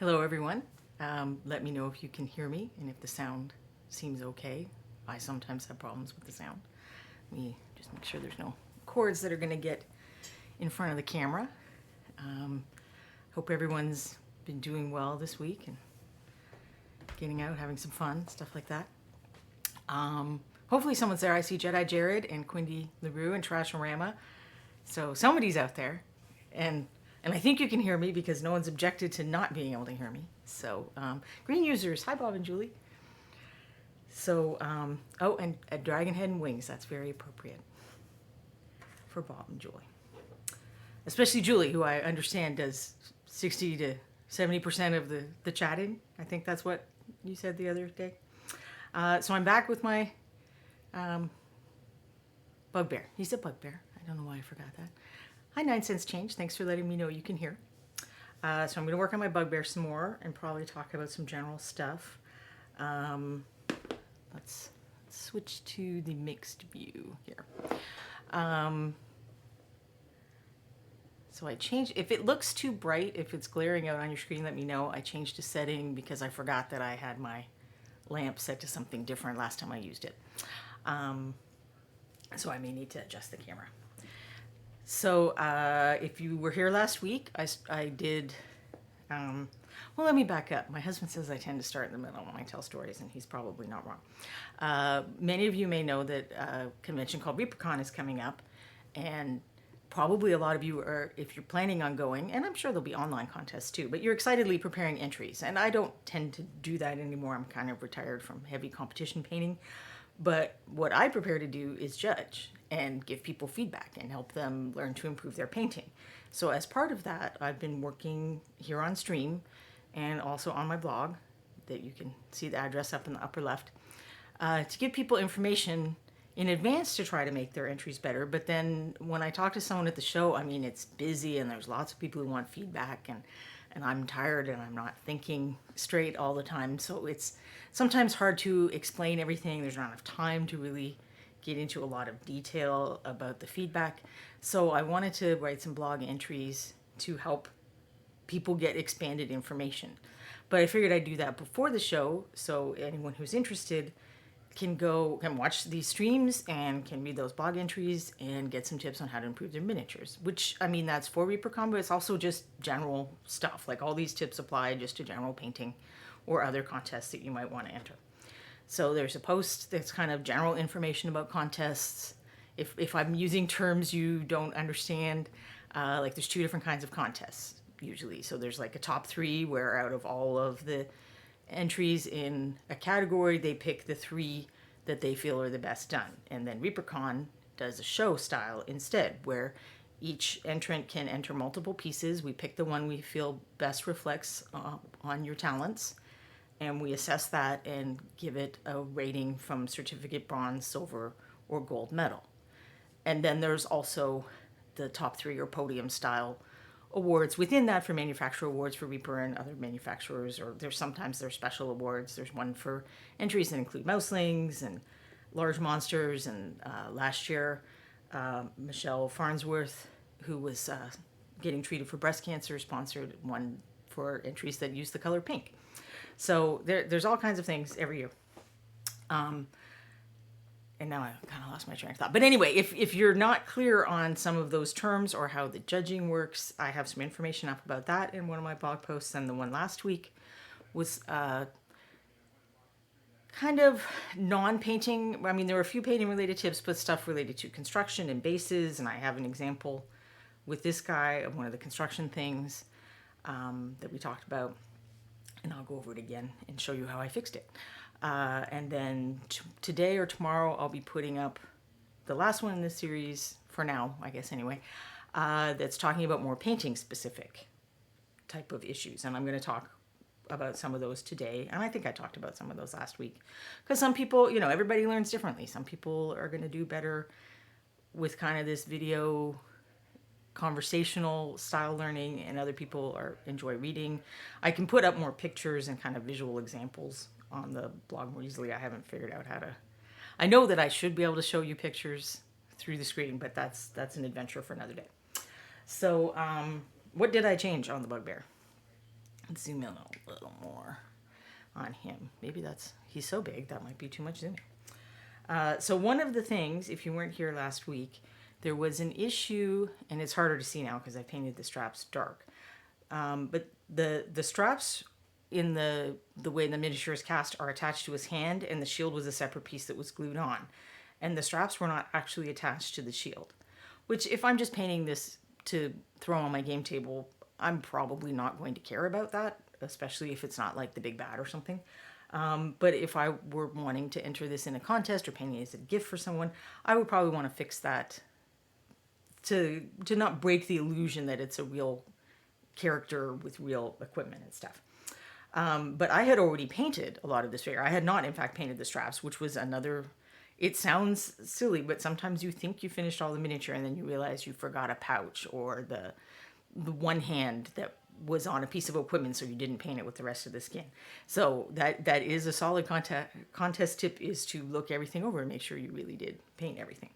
Hello everyone. Let me know if you can hear me and if the sound seems okay. I sometimes have problems with the sound. Let me just make sure there's no cords that are going to get in front of the camera. Um, Hope everyone's been doing well this week and getting out, having some fun, stuff like that. Hopefully someone's there. I see Jedi Jared and Quindy LaRue and Trashorama. So somebody's out there. And I think you can hear me because no one's objected to not being able to hear me. So, green users, hi Bob and Julie. So, oh, and a dragon head and wings, that's very appropriate for Bob and Julie. Especially Julie, who I understand does 60 to 70% of the chatting. I think that's what you said the other day. So I'm back with my bugbear. He's a bugbear. I don't know why I forgot that. Hi, 9 cents change. Thanks for letting me know you can hear. So I'm going to work on my bugbear some more and probably talk about some general stuff. Let's switch to the mixed view here. So I changed, if it looks too bright, if it's glaring out on your screen, let me know. I changed a setting because I forgot that I had my lamp set to something different last time I used it. So I may need to adjust the camera. So if you were here last week, I did, well, let me back up. My husband says I tend to start in the middle when I tell stories, and he's probably not wrong. Many of you may know that a convention called ReaperCon is coming up, and probably a lot of you are, if you're planning on going, and I'm sure there'll be online contests too, but you're excitedly preparing entries. And I don't tend to do that anymore. I'm kind of retired from heavy competition painting. But what I prepare to do is judge and give people feedback and help them learn to improve their painting. So as part of that, I've been working here on stream and also on my blog that you can see the address up in the upper left to give people information in advance to try to make their entries better. But then when I talk to someone at the show, I mean, it's busy and there's lots of people who want feedback, and I'm tired and I'm not thinking straight all the time. So it's sometimes hard to explain everything. There's not enough time to really get into a lot of detail about the feedback. So I wanted to write some blog entries to help people get expanded information. But I figured I'd do that before the show so anyone who's interested can go and watch these streams and can read those blog entries and get some tips on how to improve their miniatures, which, I mean, that's for ReaperCon, but it's also just general stuff. Like all these tips apply just to general painting or other contests that you might want to enter. So there's a post that's kind of general information about contests. If I'm using terms you don't understand, like there's 2 different kinds of contests usually. So there's like a top 3 where out of all of the entries in a category, they pick the 3 that they feel are the best done. And then ReaperCon does a show style instead, where each entrant can enter multiple pieces. We pick the one we feel best reflects on your talents, and we assess that and give it a rating from certificate, bronze, silver, or gold medal. And then there's also the top 3 or podium style awards within that for manufacturer awards for Reaper and other manufacturers, or there's special awards. There's one for entries that include mouselings and large monsters, and last year Michelle Farnsworth, who was getting treated for breast cancer, sponsored one for entries that use the color pink. So there's all kinds of things every year. And now I kind of lost my train of thought. But anyway, if you're not clear on some of those terms or how the judging works, I have some information up about that in one of my blog posts. And the one last week was kind of non-painting. I mean, there were a few painting related tips, but stuff related to construction and bases. And I have an example with this guy of one of the construction things that we talked about. And I'll go over it again and show you how I fixed it. And then today or tomorrow, I'll be putting up the last one in this series, for now, I guess anyway, that's talking about more painting specific type of issues. And I'm going to talk about some of those today. And I think I talked about some of those last week. Because some people, you know, everybody learns differently. Some people are going to do better with kind of this video conversational style learning, and other people enjoy reading. I can put up more pictures and kind of visual examples on the blog more easily. I haven't figured out how to. I know that I should be able to show you pictures through the screen, but that's an adventure for another day. So what did I change on the bugbear? Let's zoom in a little more on him. Maybe he's so big, that might be too much zooming. So one of the things, if you weren't here last week, there was an issue, and it's harder to see now because I painted the straps dark. But the straps in the way the miniature is cast are attached to his hand, and the shield was a separate piece that was glued on. And the straps were not actually attached to the shield, which if I'm just painting this to throw on my game table, I'm probably not going to care about that, especially if it's not like the big bad or something. But if I were wanting to enter this in a contest or painting it as a gift for someone, I would probably want to fix that to not break the illusion that it's a real character with real equipment and stuff. But I had already painted a lot of this figure. I had not, in fact, painted the straps, which was another... It sounds silly, but sometimes you think you finished all the miniature and then you realize you forgot a pouch or the one hand that was on a piece of equipment, so you didn't paint it with the rest of the skin. So that is a solid contest tip, is to look everything over and make sure you really did paint everything.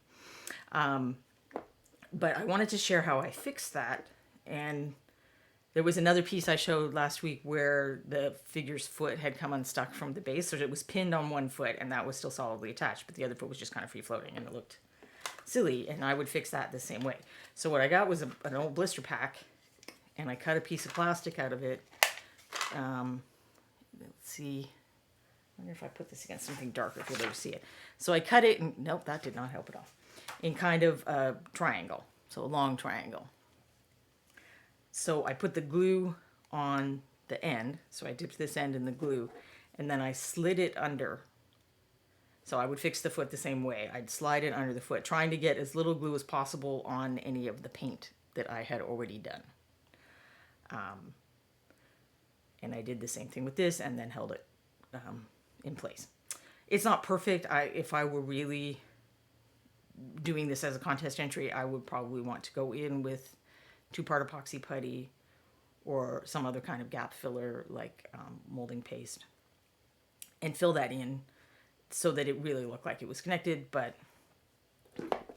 But I wanted to share how I fixed that. And there was another piece I showed last week where the figure's foot had come unstuck from the base, so it was pinned on one foot and that was still solidly attached, but the other foot was just kind of free floating and it looked silly, and I would fix that the same way. So what I got was an old blister pack, and I cut a piece of plastic out of it. Let's see. I wonder if I put this against something darker if you'll be able to see it. So I cut it, and nope, that did not help at all. In kind of a triangle, so a long triangle. So I put the glue on the end, so I dipped this end in the glue, and then I slid it under. So I would fix the foot the same way. I'd slide it under the foot, trying to get as little glue as possible on any of the paint that I had already done. And I did the same thing with this and then held it in place. It's not perfect. If I were really doing this as a contest entry, I would probably want to go in with 2-part epoxy putty or some other kind of gap filler like molding paste and fill that in so that it really looked like it was connected, but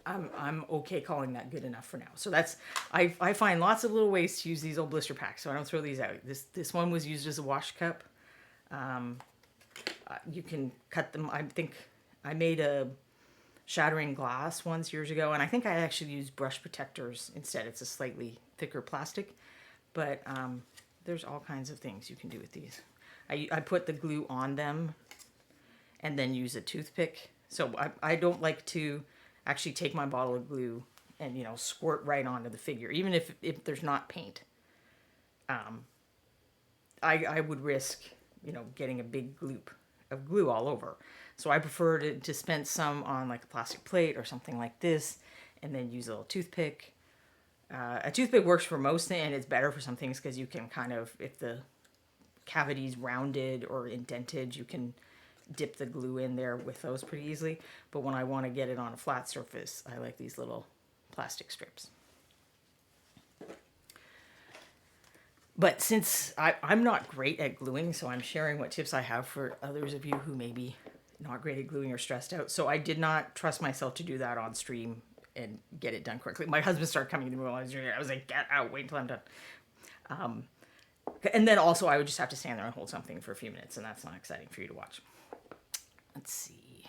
I'm okay calling that good enough for now. So that's, I find lots of little ways to use these old blister packs, so I don't throw these out. This one was used as a wash cup. You can cut them. I think I made a shattering glass once years ago, and I think I actually used brush protectors instead. It's a slightly thicker plastic, but there's all kinds of things you can do with these. I put the glue on them and then use a toothpick. So I don't like to actually take my bottle of glue and, squirt right onto the figure, even if there's not paint. I would risk, getting a big gloop of glue all over. So I prefer to dispense some on like a plastic plate or something like this, and then use a little toothpick. A toothpick works for most things, and it's better for some things because you can kind of, if the cavity's rounded or indented, you can dip the glue in there with those pretty easily. But when I want to get it on a flat surface, I like these little plastic strips. But since I'm not great at gluing, so I'm sharing what tips I have for others of you who may be not great at gluing or stressed out. So I did not trust myself to do that on stream and get it done quickly. My husband started coming to me while I was doing it. I was like, get out, wait until I'm done. And then also I would just have to stand there and hold something for a few minutes, and that's not exciting for you to watch. Let's see.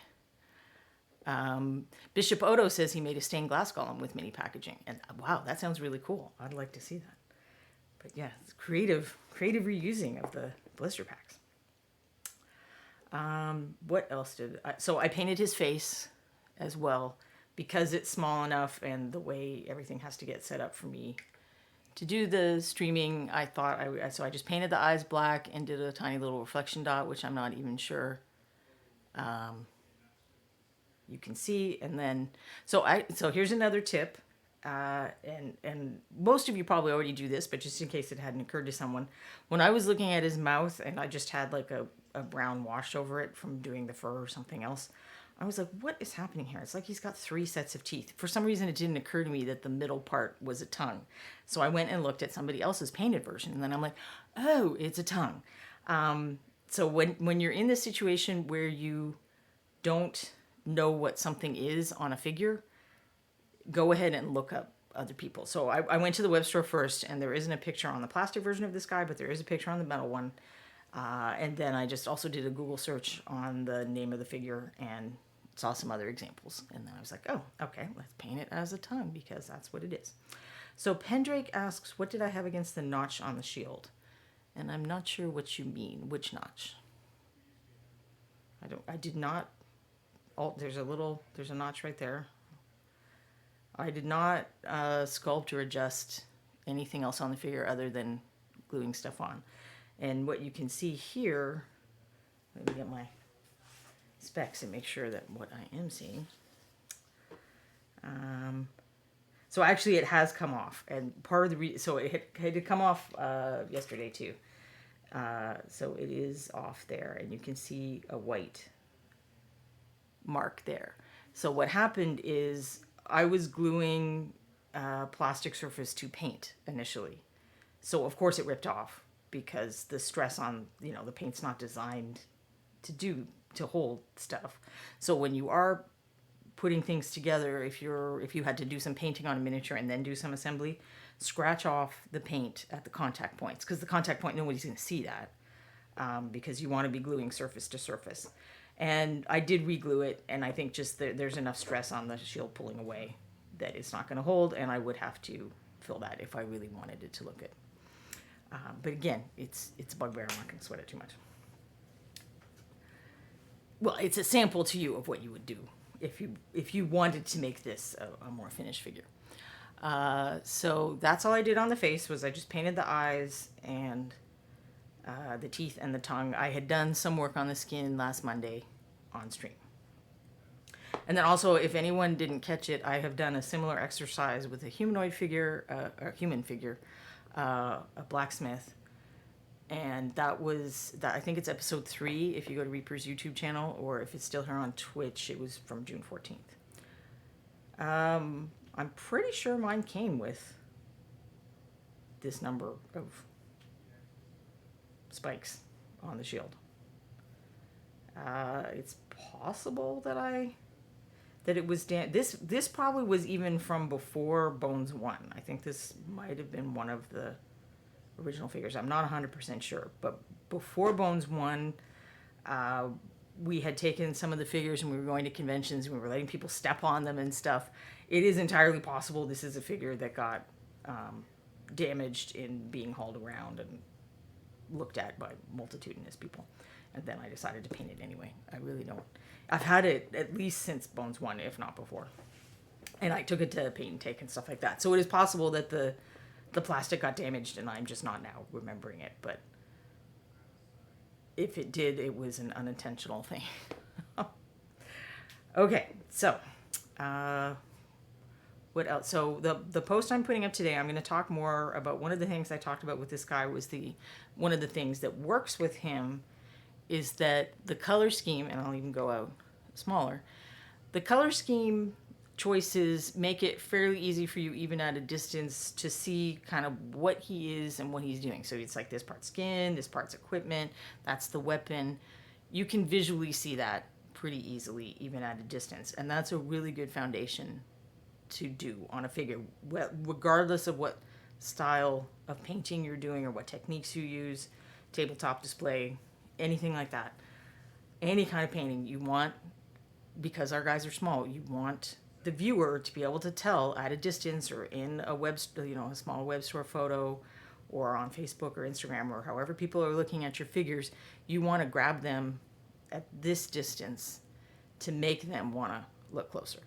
Bishop Odo says he made a stained glass golem with mini packaging. And wow, that sounds really cool. I'd like to see that. But yeah, it's creative reusing of the blister packs. What else did I... So I painted his face as well because it's small enough and the way everything has to get set up for me to do the streaming. I thought so I just painted the eyes black and did a tiny little reflection dot, which I'm not even sure you can see. And then so here's another tip. And most of you probably already do this, but just in case it hadn't occurred to someone, when I was looking at his mouth and I just had like a brown wash over it from doing the fur or something else, I was like, what is happening here? It's like he's got 3 sets of teeth. For some reason, it didn't occur to me that the middle part was a tongue. So I went and looked at somebody else's painted version, and then I'm like, oh, it's a tongue. So when you're in this situation where you don't know what something is on a figure, go ahead and look up other people. So I went to the web store first, and there isn't a picture on the plastic version of this guy, but there is a picture on the metal one. And then I just also did a Google search on the name of the figure and saw some other examples. And then I was like, oh, okay, let's paint it as a tongue because that's what it is. So Pendrake asks, what did I have against the notch on the shield? And I'm not sure what you mean. Which notch? I did not. Oh, there's a notch right there. I did not sculpt or adjust anything else on the figure other than gluing stuff on. And what you can see here, let me get my specs and make sure that what I am seeing. So actually it has come off, and part of the so it had to come off yesterday too. So it is off there, and you can see a white mark there. So what happened is I was gluing plastic surface to paint initially. So of course it ripped off because the stress on, the paint's not designed to hold stuff. So when you are putting things together, if you had to do some painting on a miniature and then do some assembly, scratch off the paint at the contact points, because the contact point, nobody's going to see that, because you want to be gluing surface to surface. And I did reglue it, and I think just there's enough stress on the shield pulling away that it's not going to hold, and I would have to fill that if I really wanted it to look good. But again, it's a bugbear. I'm not going to sweat it too much. Well, it's a sample to you of what you would do if you wanted to make this a more finished figure. So that's all I did on the face, was I just painted the eyes and the teeth and the tongue. I had done some work on the skin last Monday on stream. And then also, if anyone didn't catch it, I have done a similar exercise with a humanoid figure, a human figure, a blacksmith. And that I think it's episode 3 if you go to Reaper's YouTube channel, or if it's still here on Twitch, it was from June 14th. I'm pretty sure mine came with this number of spikes on the shield. It's possible that it was this probably was even from before Bones 1. I think this might have been one of the original figures. I'm not 100% sure, but before Bones 1, we had taken some of the figures and we were going to conventions and we were letting people step on them and stuff. It is entirely possible this is a figure that got damaged in being hauled around and looked at by multitudinous people. And then I decided to paint it anyway. I really don't. I've had it at least since Bones 1, if not before. And I took it to paint and take and stuff like that. So it is possible that the plastic got damaged and I'm just not now remembering it. But if it did, it was an unintentional thing. Okay, so what else? So the post I'm putting up today, I'm going to talk more about one of the things I talked about with this guy was one of the things that works with him is that the color scheme, and I'll even go out smaller, the color scheme choices make it fairly easy for you even at a distance to see kind of what he is and what he's doing. So it's like this part's skin, this part's equipment, that's the weapon. You can visually see that pretty easily even at a distance, and that's a really good foundation to do on a figure, regardless of what style of painting you're doing or what techniques you use, tabletop display, anything like that. Any kind of painting you want, because our guys are small, you want the viewer to be able to tell at a distance or in a small web store photo or on Facebook or Instagram or however people are looking at your figures, you want to grab them at this distance to make them want to look closer.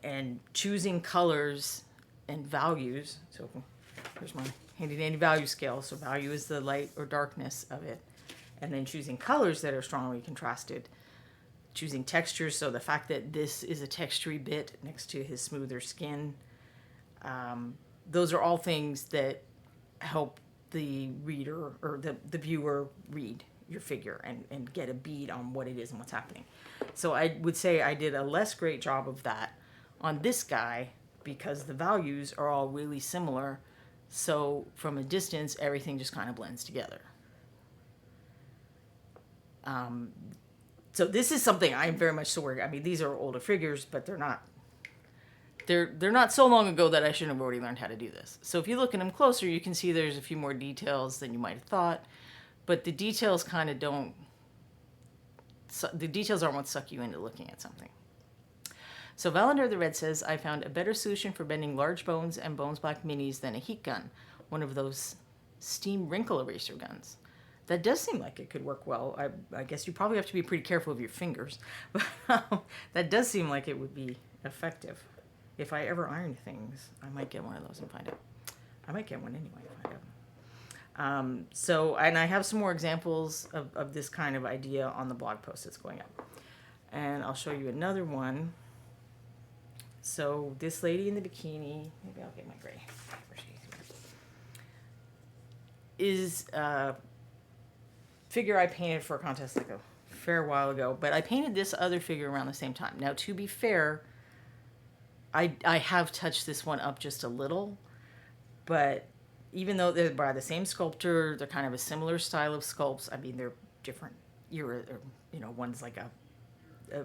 And choosing colors and values. So here's my handy dandy value scale. So value is the light or darkness of it. And then choosing colors that are strongly contrasted. Choosing textures. So the fact that this is a textury bit next to his smoother skin. Those are all things that help the reader or the viewer read your figure and get a bead on what it is and what's happening. So I would say I did a less great job of that on this guy because the values are all really similar. So from a distance, everything just kind of blends together. So this is something I'm very much so worried. I mean, these are older figures, but they're they're not so long ago that I shouldn't have already learned how to do this. So if you look at them closer, you can see there's a few more details than you might have thought, but the details kind of don't. The details aren't what suck you into looking at something. So Valander the Red says, I found a better solution for bending large bones and bones black minis than a heat gun, one of those steam wrinkle eraser guns. That does seem like it could work well. I guess you probably have to be pretty careful of your fingers, but that does seem like it would be effective. If I ever iron things, I might get one of those and find out. I might get one anyway and find out. And I have some more examples of this kind of idea on the blog post that's going up. And I'll show you another one. So this lady in the bikini, maybe I'll get my gray, is a figure I painted for a contest like a fair while ago, but I painted this other figure around the same time. Now, to be fair, I have touched this one up just a little, but even though they're by the same sculptor, they're kind of a similar style of sculpts. I mean, they're different era, one's like a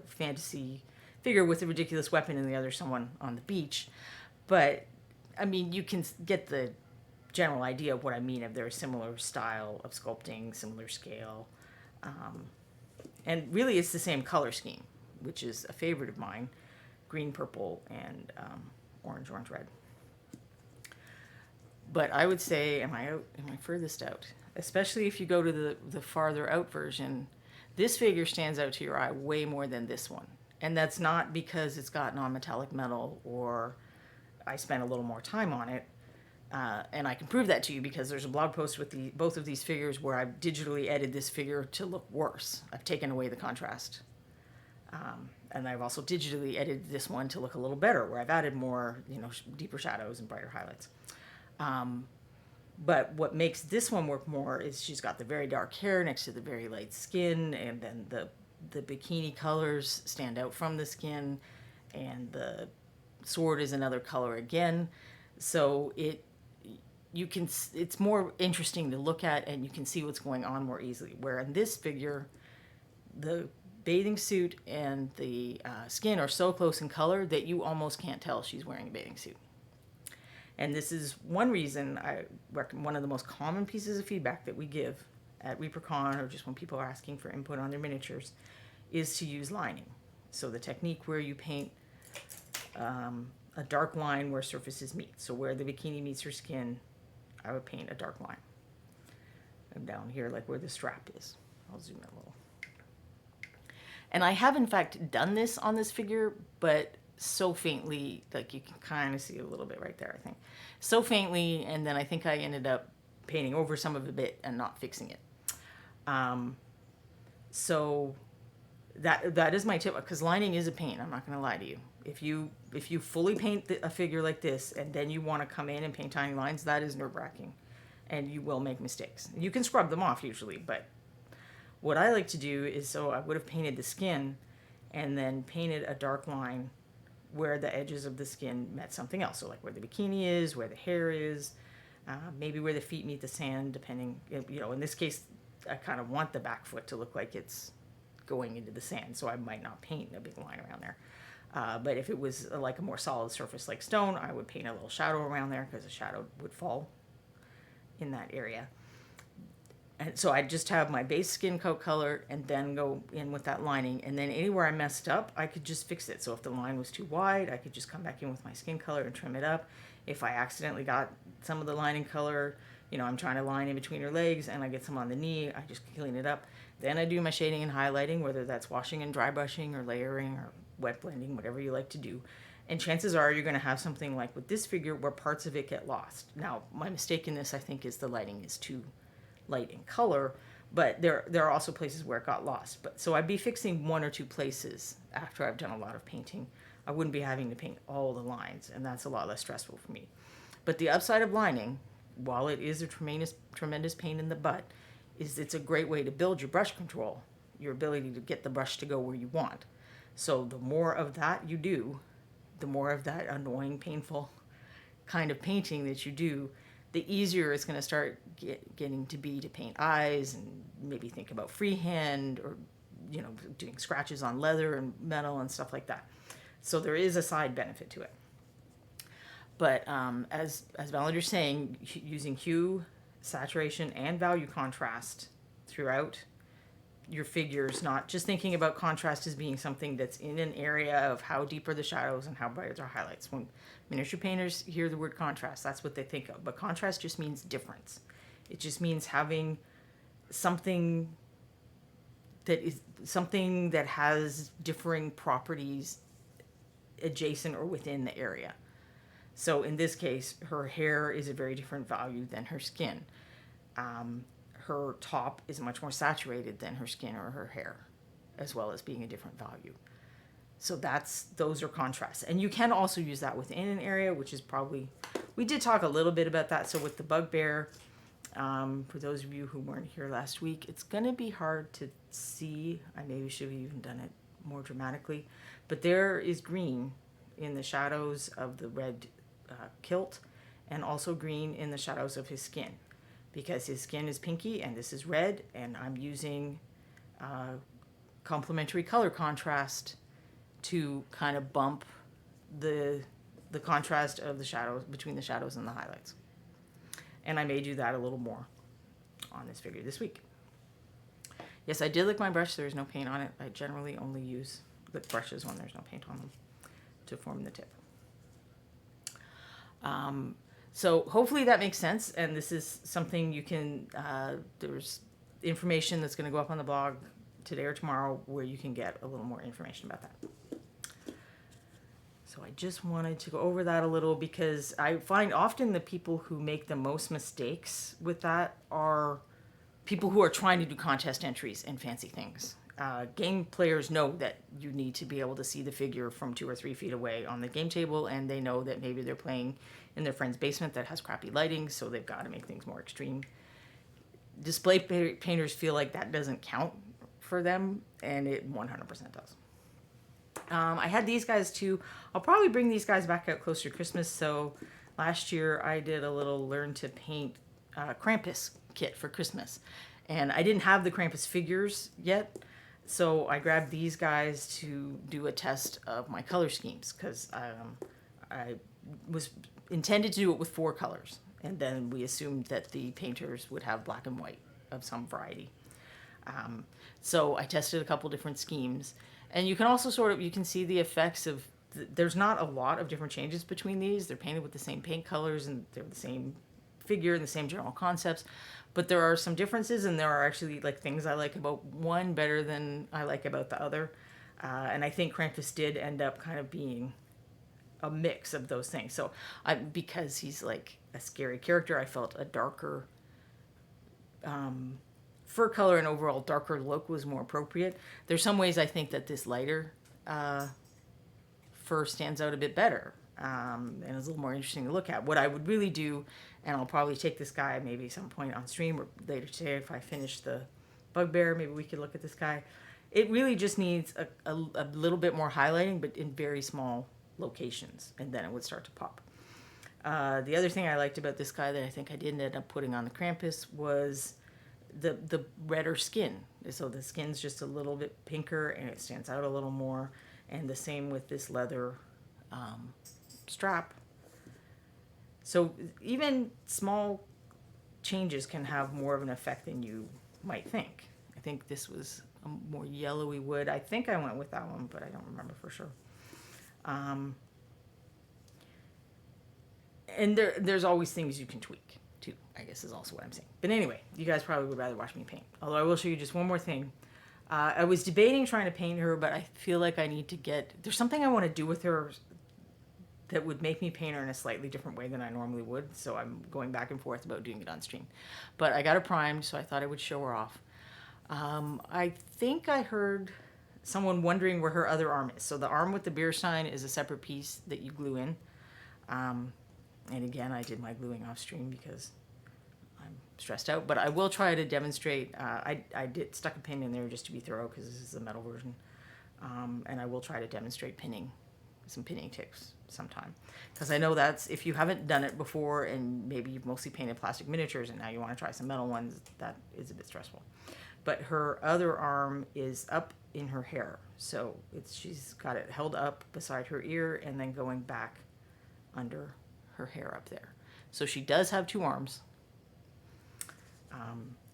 fantasy figure with a ridiculous weapon and the other someone on the beach. But I mean, you can get the general idea of what I mean, of their similar style of sculpting, similar scale. And really it's the same color scheme, which is a favorite of mine: green, purple, and orange, red. But I would say, am I furthest out? Especially if you go to the farther out version, this figure stands out to your eye way more than this one. And that's not because it's got non-metallic metal or I spent a little more time on it. And I can prove that to you because there's a blog post with both of these figures where I've digitally edited this figure to look worse. I've taken away the contrast. And I've also digitally edited this one to look a little better, where I've added more, deeper shadows and brighter highlights. But what makes this one work more is she's got the very dark hair next to the very light skin, and then the bikini colors stand out from the skin, and the sword is another color again. So it's more interesting to look at, and you can see what's going on more easily. Where in this figure, the bathing suit and the skin are so close in color that you almost can't tell she's wearing a bathing suit. And this is one reason one of the most common pieces of feedback that we give at ReaperCon, or just when people are asking for input on their miniatures, is to use lining. So the technique where you paint a dark line where surfaces meet. So where the bikini meets her skin, I would paint a dark line. And down here, like where the strap is. I'll zoom in a little. And I have, in fact, done this on this figure, but so faintly, like you can kind of see a little bit right there, I think. So faintly, and then I think I ended up painting over some of it a bit and not fixing it. So that is my tip, because lining is a pain. I'm not going to lie to you. If you fully paint a figure like this and then you want to come in and paint tiny lines, that is nerve-wracking, and you will make mistakes. You can scrub them off usually, but what I like to do is, so I would have painted the skin and then painted a dark line where the edges of the skin met something else. So like where the bikini is, where the hair is, maybe where the feet meet the sand, depending, in this case, I kind of want the back foot to look like it's going into the sand, so I might not paint a big line around there. But if it was like a more solid surface like stone, I would paint a little shadow around there, because a shadow would fall in that area. And so I just have my base skin coat color and then go in with that lining. And then anywhere I messed up, I could just fix it. So if the line was too wide, I could just come back in with my skin color and trim it up. If I accidentally got some of the lining color, I'm trying to line in between her legs and I get some on the knee, I just clean it up. Then I do my shading and highlighting, whether that's washing and dry brushing or layering or wet blending, whatever you like to do. And chances are you're going to have something like with this figure where parts of it get lost. Now, my mistake in this, I think, is the lighting is too light in color, but there are also places where it got lost. But so I'd be fixing one or two places after I've done a lot of painting. I wouldn't be having to paint all the lines, and that's a lot less stressful for me. But the upside of lining, while it is a tremendous pain in the butt, is it's a great way to build your brush control, your ability to get the brush to go where you want. So the more of that you do, the more of that annoying, painful kind of painting that you do, the easier it's going to start getting to be to paint eyes and maybe think about freehand or, doing scratches on leather and metal and stuff like that. So there is a side benefit to it. But as Valender's saying, using hue, saturation, and value contrast throughout your figures, not just thinking about contrast as being something that's in an area of how deep are the shadows and how bright are highlights. When miniature painters hear the word contrast, that's what they think of. But contrast just means difference. It just means having something that has differing properties adjacent or within the area. So in this case, her hair is a very different value than her skin. Her top is much more saturated than her skin or her hair, as well as being a different value. So those are contrasts. And you can also use that within an area, which is probably, we did talk a little bit about that. So with the bugbear, for those of you who weren't here last week, it's going to be hard to see. I maybe should have even done it more dramatically. But there is green in the shadows of the red kilt, and also green in the shadows of his skin, because his skin is pinky and this is red, and I'm using complementary color contrast to kind of bump the contrast of the shadows between the shadows and the highlights. And I may do that a little more on this figure this week. Yes, I did lick my brush. There's no paint on it. I generally only use lick brushes when there's no paint on them to form the tip. So hopefully that makes sense, and this is something you can, there's information that's going to go up on the blog today or tomorrow where you can get a little more information about that. So I just wanted to go over that a little, because I find often the people who make the most mistakes with that are people who are trying to do contest entries and fancy things. Game players know that you need to be able to see the figure from 2 or 3 feet away on the game table, and they know that maybe they're playing in their friend's basement that has crappy lighting, so they've got to make things more extreme. Display painters feel like that doesn't count for them, and it 100% does. I had these guys too. I'll probably bring these guys back out closer to Christmas. So last year I did a little learn to paint Krampus kit for Christmas, and I didn't have the Krampus figures yet. So I grabbed these guys to do a test of my color schemes, because I was intended to do it with 4 colors. And then we assumed that the painters would have black and white of some variety. So I tested a couple different schemes. And you can also you can see the effects of, there's not a lot of different changes between these. They're painted with the same paint colors, and they're the same figure and the same general concepts. But there are some differences, and there are actually like things I like about one better than I like about the other. And I think Krampus did end up kind of being a mix of those things. So because he's like a scary character, I felt a darker fur color and overall darker look was more appropriate. There's some ways I think that this lighter fur stands out a bit better, and is a little more interesting to look at. What I would really do, and I'll probably take this guy maybe some point on stream or later today if I finish the bugbear, maybe we could look at this guy. It really just needs a little bit more highlighting, but in very small locations, and then it would start to pop. The other thing I liked about this guy that I think I didn't end up putting on the Krampus was the redder skin. So the skin's just a little bit pinker and it stands out a little more. And the same with this leather strap. So even small changes can have more of an effect than you might think. I think this was a more yellowy wood. I think I went with that one, but I don't remember for sure. And there's always things you can tweak too, I guess is also what I'm saying. But anyway, you guys probably would rather watch me paint. Although I will show you just one more thing. I was debating trying to paint her, but I feel like I need to there's something I want to do with her that would make me paint her in a slightly different way than I normally would. So I'm going back and forth about doing it on stream. But I got her primed, so I thought I would show her off. I think I heard someone wondering where her other arm is. So the arm with the beer sign is a separate piece that you glue in. And again, I did my gluing off stream because I'm stressed out. But I will try to demonstrate. I stuck a pin in there just to be thorough because this is the metal version. And I will try to demonstrate some pinning tips sometime. Because I know that's, if you haven't done it before and maybe you've mostly painted plastic miniatures and now you want to try some metal ones, that is a bit stressful. But her other arm is up in her hair. So she's got it held up beside her ear and then going back under her hair up there. So she does have two arms.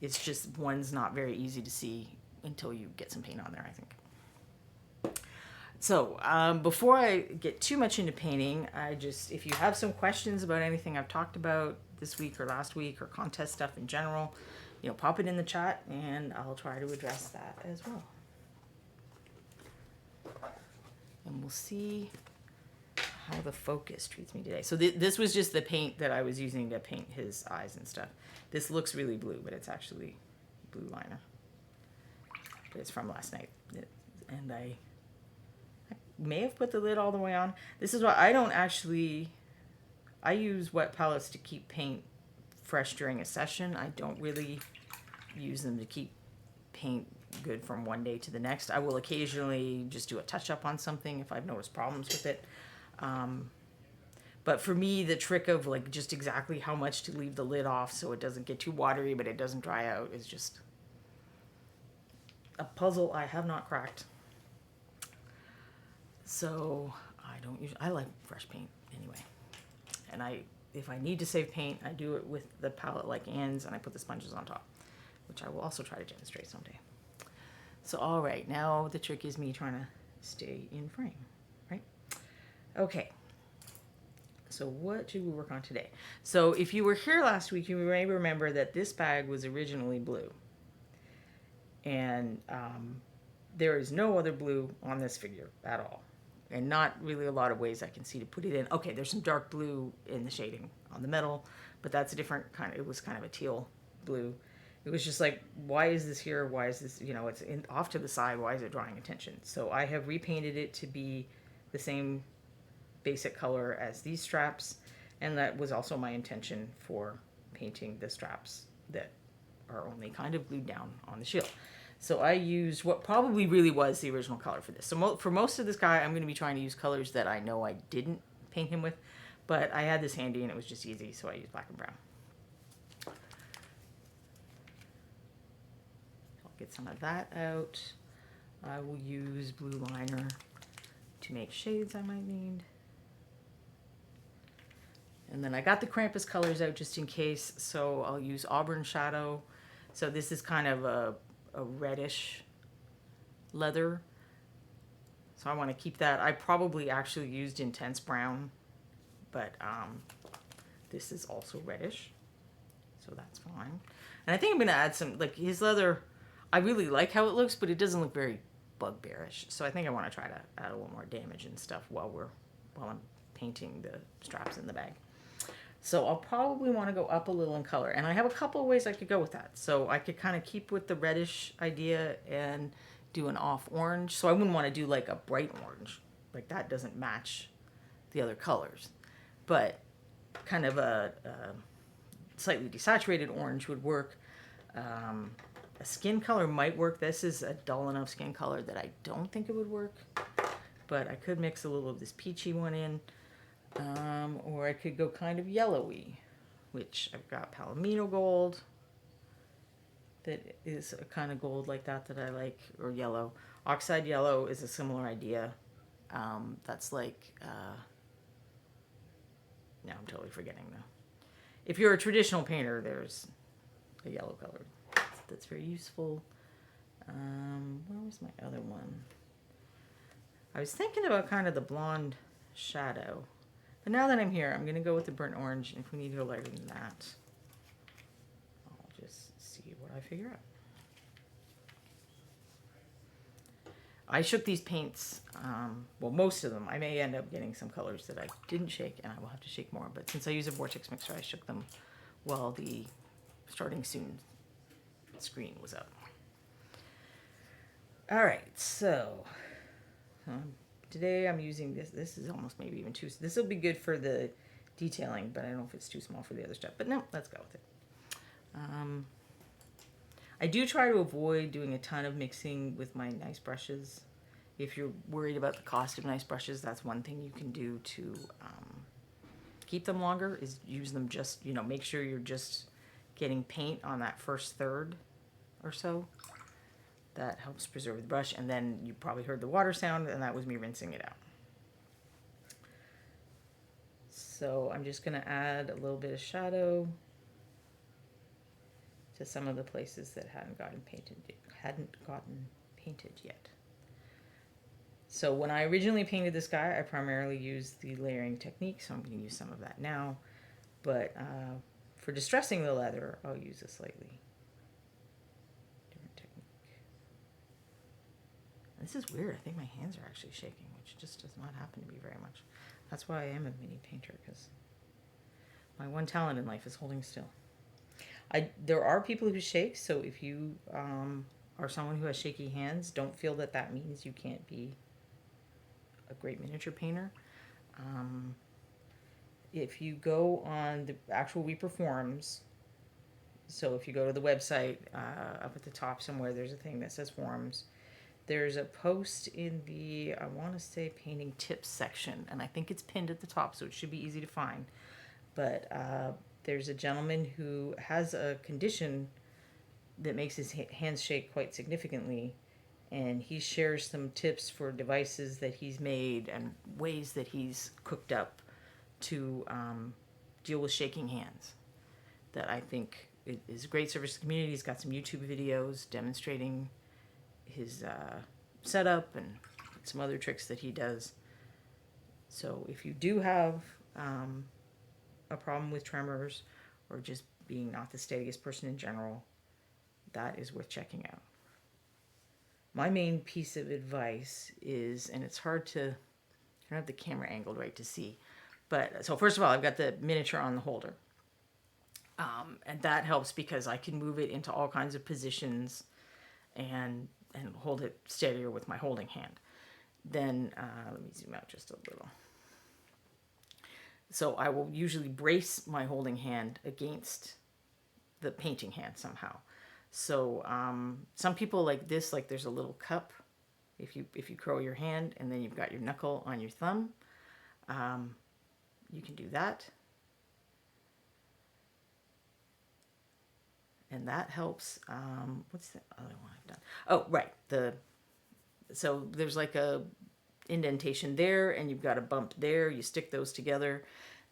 It's just one's not very easy to see until you get some paint on there, I think. So before I get too much into painting, if you have some questions about anything I've talked about this week or last week or contest stuff in general, pop it in the chat and I'll try to address that as well. And we'll see how the focus treats me today. So this was just the paint that I was using to paint his eyes and stuff. This looks really blue, but it's actually blue liner. But it's from last night. And I may have put the lid all the way on. This is why I use wet palettes to keep paint fresh during a session. I don't really use them to keep paint good from one day to the next. I will occasionally just do a touch up on something if I've noticed problems with it. But for me, the trick of like just exactly how much to leave the lid off so it doesn't get too watery but it doesn't dry out is just a puzzle I have not cracked. So I like fresh paint anyway. And if I need to save paint, I do it with the palette like Anne's and I put the sponges on top, which I will also try to demonstrate someday. So all right, now the trick is me trying to stay in frame, right? Okay. So what should we work on today? So if you were here last week, you may remember that this bag was originally blue. And there is no other blue on this figure at all. And not really a lot of ways I can see to put it in. Okay, there's some dark blue in the shading on the metal, but that's a different kind of, it was kind of a teal blue. It was just like, why is this here? Why is this, it's off to the side. Why is it drawing attention? So I have repainted it to be the same basic color as these straps. And that was also my intention for painting the straps that are only kind of glued down on the shield. So I used what probably really was the original color for this. So for most of this guy, I'm going to be trying to use colors that I know I didn't paint him with. But I had this handy and it was just easy, so I used black and brown. I'll get some of that out. I will use blue liner to make shades I might need. And then I got the Krampus colors out just in case, so I'll use Auburn Shadow. So this is kind of a reddish leather. So I want to keep that. I probably actually used Intense Brown, but this is also reddish, so that's fine. And I think I'm going to add some, like his leather, I really like how it looks, but it doesn't look very bugbearish. So I think I want to try to add a little more damage and stuff while I'm painting the straps in the bag. So I'll probably want to go up a little in color. And I have a couple of ways I could go with that. So I could kind of keep with the reddish idea and do an off orange. So I wouldn't want to do like a bright orange. Like that doesn't match the other colors. But kind of a slightly desaturated orange would work. A skin color might work. This is a dull enough skin color that I don't think it would work. But I could mix a little of this peachy one in. Or I could go kind of yellowy, which I've got Palomino gold. That is a kind of gold like that I like, or yellow. Oxide yellow is a similar idea. That's like, now I'm totally forgetting though. If you're a traditional painter, there's a yellow color that's very useful. Where was my other one? I was thinking about kind of the blonde shadow. But now that I'm here, I'm going to go with the burnt orange. And if we need to go lighter than that, I'll just see what I figure out. I shook these paints, well, most of them. I may end up getting some colors that I didn't shake, and I will have to shake more. But since I use a vortex mixer, I shook them while the starting soon screen was up. All right, so today I'm using this. This is almost maybe even too, this will be good for the detailing, but I don't know if it's too small for the other stuff. But no, let's go with it. I do try to avoid doing a ton of mixing with my nice brushes. If you're worried about the cost of nice brushes, that's one thing you can do to keep them longer, is use them just, make sure you're just getting paint on that first third or so. That helps preserve the brush. And then you probably heard the water sound, and that was me rinsing it out. So I'm just going to add a little bit of shadow to some of the places that hadn't gotten painted yet. So when I originally painted this guy, I primarily used the layering technique, so I'm going to use some of that now. But for distressing the leather, I'll use a slightly different technique. This is weird. I think my hands are actually shaking, which just does not happen to me very much. That's why I am a mini painter, because my one talent in life is holding still. There are people who shake, so if you are someone who has shaky hands, don't feel that that means you can't be a great miniature painter. If you go on the actual Reaper forums, so if you go to the website, up at the top somewhere, there's a thing that says forums. There's a post in the, I want to say, painting tips section, and I think it's pinned at the top, so it should be easy to find. But there's a gentleman who has a condition that makes his hands shake quite significantly, and he shares some tips for devices that he's made and ways that he's cooked up to deal with shaking hands. That I think is a great service to the community. He's got some YouTube videos demonstrating his setup and some other tricks that he does. So if you do have a problem with tremors or just being not the steadiest person in general, that is worth checking out. My main piece of advice is, and it's hard to, I don't have the camera angled right to see, but so first of all, I've got the miniature on the holder. And that helps because I can move it into all kinds of positions and hold it steadier with my holding hand. Then, let me zoom out just a little. So I will usually brace my holding hand against the painting hand somehow. So some people like this, like there's a little cup. If you curl your hand and then you've got your knuckle on your thumb, you can do that. And that helps. What's the other one I've done? Oh, right. So there's like a indentation there, and you've got a bump there. You stick those together,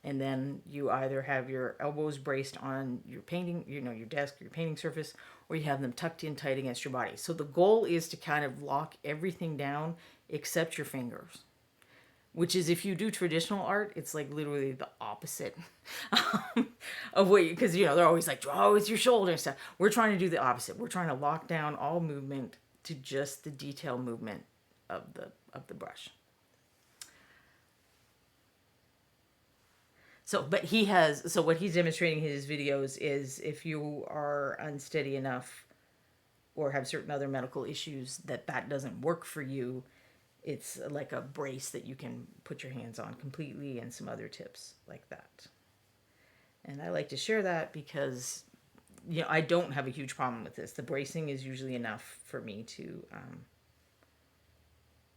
and then you either have your elbows braced on your painting, your desk, your painting surface, or you have them tucked in tight against your body. So the goal is to kind of lock everything down except your fingers. Which is, if you do traditional art, it's like literally the opposite of what you, because they're always like, draw with your shoulder and stuff. We're trying to do the opposite. We're trying to lock down all movement to just the detail movement of the brush. So, but what he's demonstrating in his videos is if you are unsteady enough or have certain other medical issues that doesn't work for you, it's like a brace that you can put your hands on completely, and some other tips like that. And I like to share that because, I don't have a huge problem with this. The bracing is usually enough for me to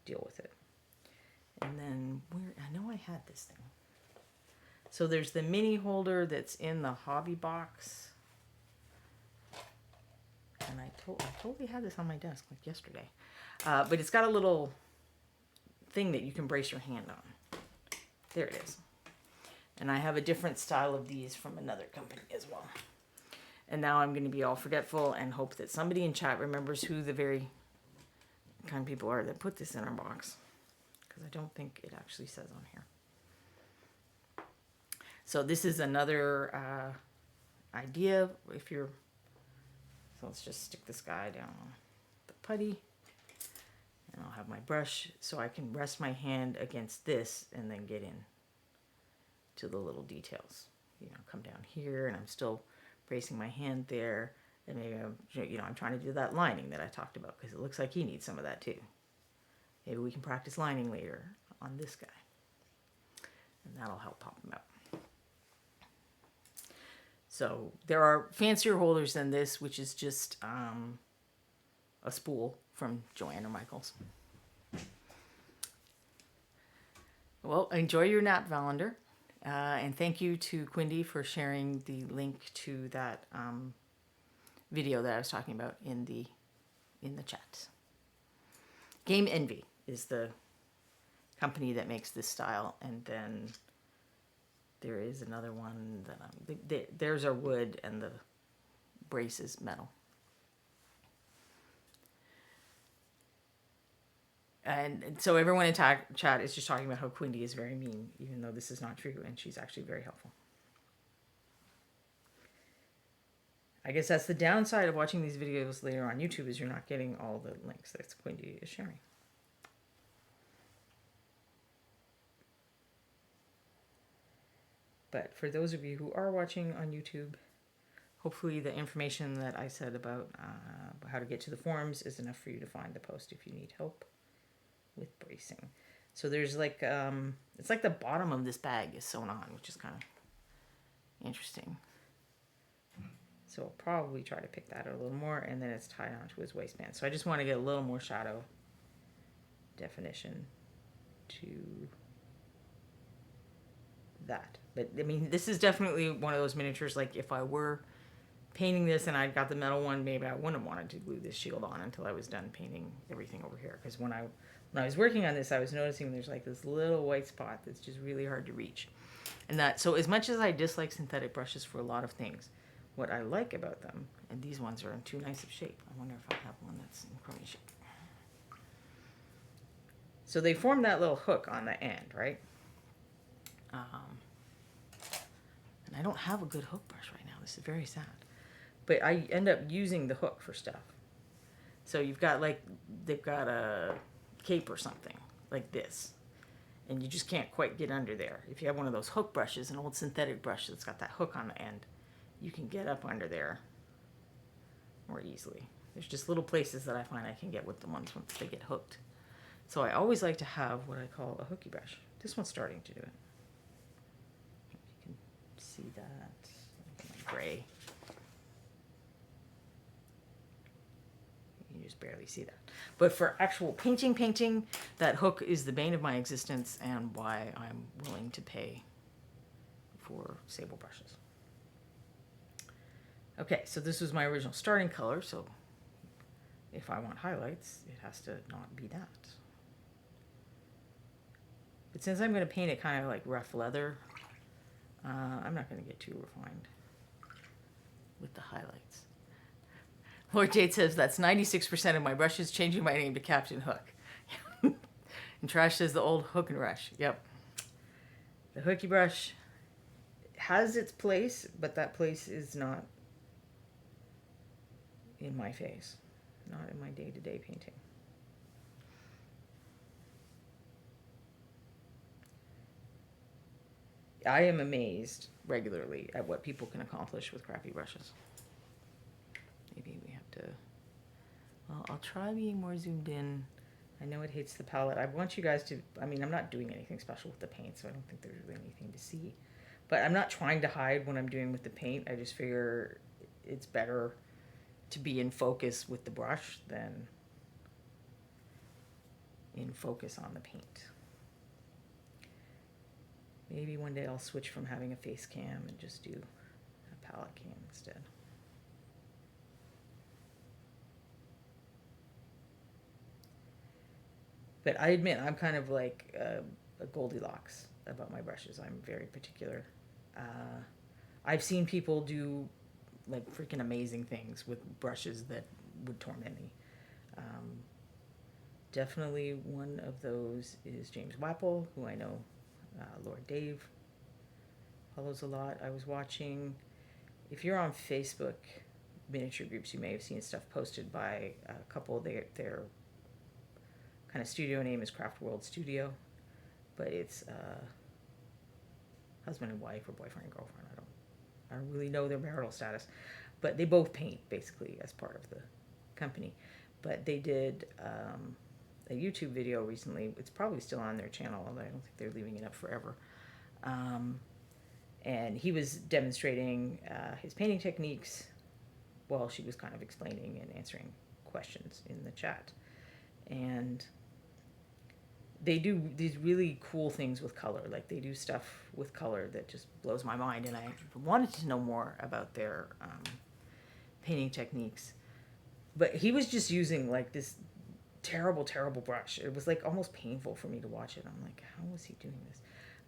deal with it. And then I know I had this thing. So there's the mini holder that's in the hobby box. And I totally had this on my desk like yesterday. But it's got a little thing that you can brace your hand on. There it is. And I have a different style of these from another company as well. And now I'm going to be all forgetful and hope that somebody in chat remembers who the very kind of people are that put this in our box, because I don't think it actually says on here. So this is another idea. So let's just stick this guy down on the putty. And I'll have my brush so I can rest my hand against this and then get in to the little details. Come down here and I'm still bracing my hand there. And maybe I'm trying to do that lining that I talked about, because it looks like he needs some of that too. Maybe we can practice lining later on this guy. And that'll help pop him out. So there are fancier holders than this, which is just a spool from Joanna Michaels. Well, enjoy your nap, Valander. And thank you to Quindy for sharing the link to that video that I was talking about in the chat. Game Envy is the company that makes this style, and then there is another one that theirs are wood and the brace is metal. And so everyone in chat is just talking about how Quindy is very mean, even though this is not true, and she's actually very helpful. I guess that's the downside of watching these videos later on YouTube, is you're not getting all the links that Quindy is sharing. But for those of you who are watching on YouTube, hopefully the information that I said about how to get to the forums is enough for you to find the post if you need help with bracing. So there's like, it's like the bottom of this bag is sewn on, which is kind of interesting. So I'll probably try to pick that out a little more, and then it's tied onto his waistband. So I just want to get a little more shadow definition to that. But I mean, this is definitely one of those miniatures, like if I were painting this and I got the metal one, maybe I wouldn't have wanted to glue this shield on until I was done painting everything over here. Because when I was working on this, I was noticing there's like this little white spot that's just really hard to reach. And that, so as much as I dislike synthetic brushes for a lot of things, what I like about them, and these ones are in too nice of shape. I wonder if I have one that's in crummy shape. So they form that little hook on the end, right? And I don't have a good hook brush right now. This is very sad. But I end up using the hook for stuff. So you've got like, they've got a cape or something like this. And you just can't quite get under there. If you have one of those hook brushes, an old synthetic brush that's got that hook on the end, you can get up under there more easily. There's just little places that I find I can get with the ones once they get hooked. So I always like to have what I call a hooky brush. This one's starting to do it. If you can see that, gray. You can just barely see that. But for actual painting, that hook is the bane of my existence and why I'm willing to pay for sable brushes. Okay, so this was my original starting color, so if I want highlights, it has to not be that. But since I'm going to paint it kind of like rough leather, I'm not going to get too refined with the highlights. Lord Jade says, that's 96% of my brushes, changing my name to Captain Hook. And Trash says the old hook and rush. Yep. The hooky brush has its place, but that place is not in my face, not in my day-to-day painting. I am amazed regularly at what people can accomplish with crappy brushes. Maybe we have to, well, I'll try being more zoomed in. I know it hates the palette. I want you guys to, I mean, I'm not doing anything special with the paint, so I don't think there's really anything to see. But I'm not trying to hide what I'm doing with the paint. I just figure it's better to be in focus with the brush than in focus on the paint. Maybe one day I'll switch from having a face cam and just do a palette cam instead. But I admit I'm kind of like a Goldilocks about my brushes. I'm very particular. I've seen people do like freaking amazing things with brushes that would torment me. Definitely one of those is James Wapple, who I know Lord Dave follows a lot. I was watching, if you're on Facebook miniature groups, you may have seen stuff posted by a couple. Their kind of studio name is Craft World Studio, but it's husband and wife or boyfriend and girlfriend. I don't really know their marital status, but they both paint basically as part of the company. But they did a YouTube video recently. It's probably still on their channel, although I don't think they're leaving it up forever. And he was demonstrating his painting techniques while she was kind of explaining and answering questions in the chat. And they do these really cool things with color. Like they do stuff with color that just blows my mind. And I wanted to know more about their painting techniques. But he was just using like this terrible brush. It was like almost painful for me to watch it. I'm like, how was he doing this?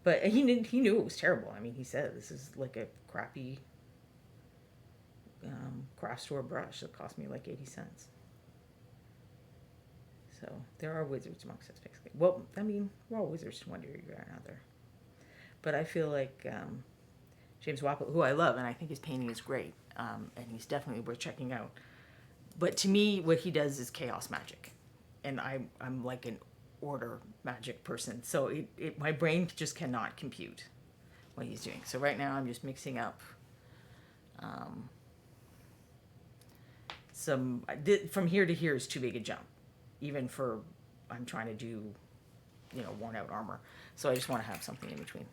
But he knew it was terrible. I mean, he said this is like a crappy craft store brush that cost me like 80 cents. So there are wizards amongst us, basically. Well, I mean, we're all wizards to one degree or another. But I feel like James Wappel, who I love, and I think his painting is great, and he's definitely worth checking out. But to me, what he does is chaos magic, and I'm like an order magic person. So my brain just cannot compute what he's doing. So right now I'm just mixing up from here to here is too big a jump, even for I'm trying to do, worn out armor. So I just want to have something in between.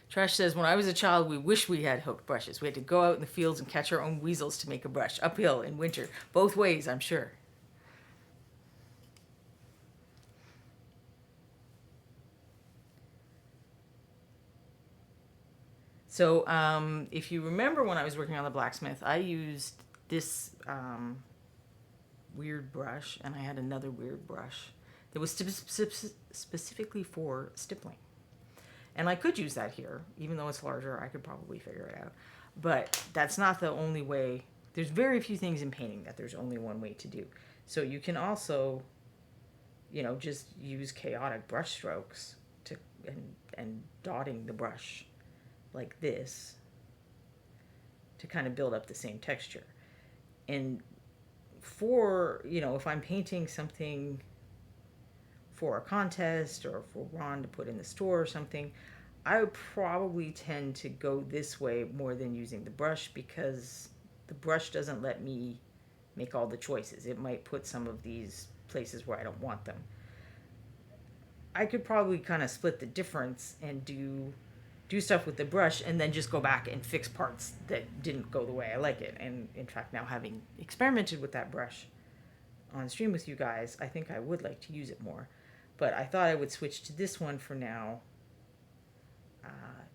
Trash says, when I was a child, we wished we had hooked brushes. We had to go out in the fields and catch our own weasels to make a brush, uphill in winter. Both ways, I'm sure. So if you remember when I was working on the blacksmith, I used this weird brush, and I had another weird brush that was specifically for stippling. And I could use that here, even though it's larger, I could probably figure it out. But that's not the only way. There's very few things in painting that there's only one way to do. So you can also, just use chaotic brush strokes and dotting the brush like this to kind of build up the same texture. And for, if I'm painting something for a contest or for Ron to put in the store or something, I would probably tend to go this way more than using the brush, because the brush doesn't let me make all the choices. It might put some of these places where I don't want them. I could probably kind of split the difference and do stuff with the brush and then just go back and fix parts that didn't go the way I like it. And in fact, now having experimented with that brush on stream with you guys, I think I would like to use it more. But I thought I would switch to this one for now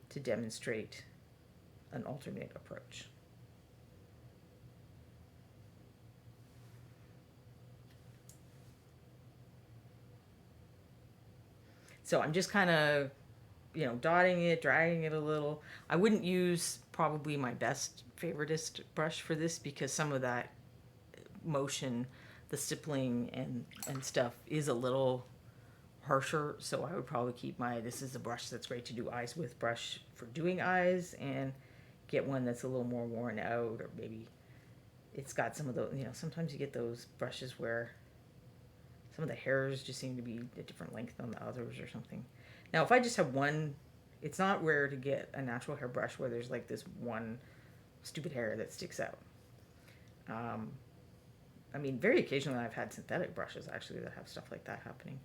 to demonstrate an alternate approach. So I'm just kind of, dotting it, dragging it a little. I wouldn't use probably my best favoritist brush for this, because some of that motion, the stippling and stuff is a little harsher. So I would probably keep this is a brush that's great to do eyes with brush for doing eyes, and get one that's a little more worn out, or maybe it's got some of those, sometimes you get those brushes where some of the hairs just seem to be a different length than the others or something. Now, if I just have one, it's not rare to get a natural hair brush where there's like this one stupid hair that sticks out. I mean, very occasionally I've had synthetic brushes actually that have stuff like that happening.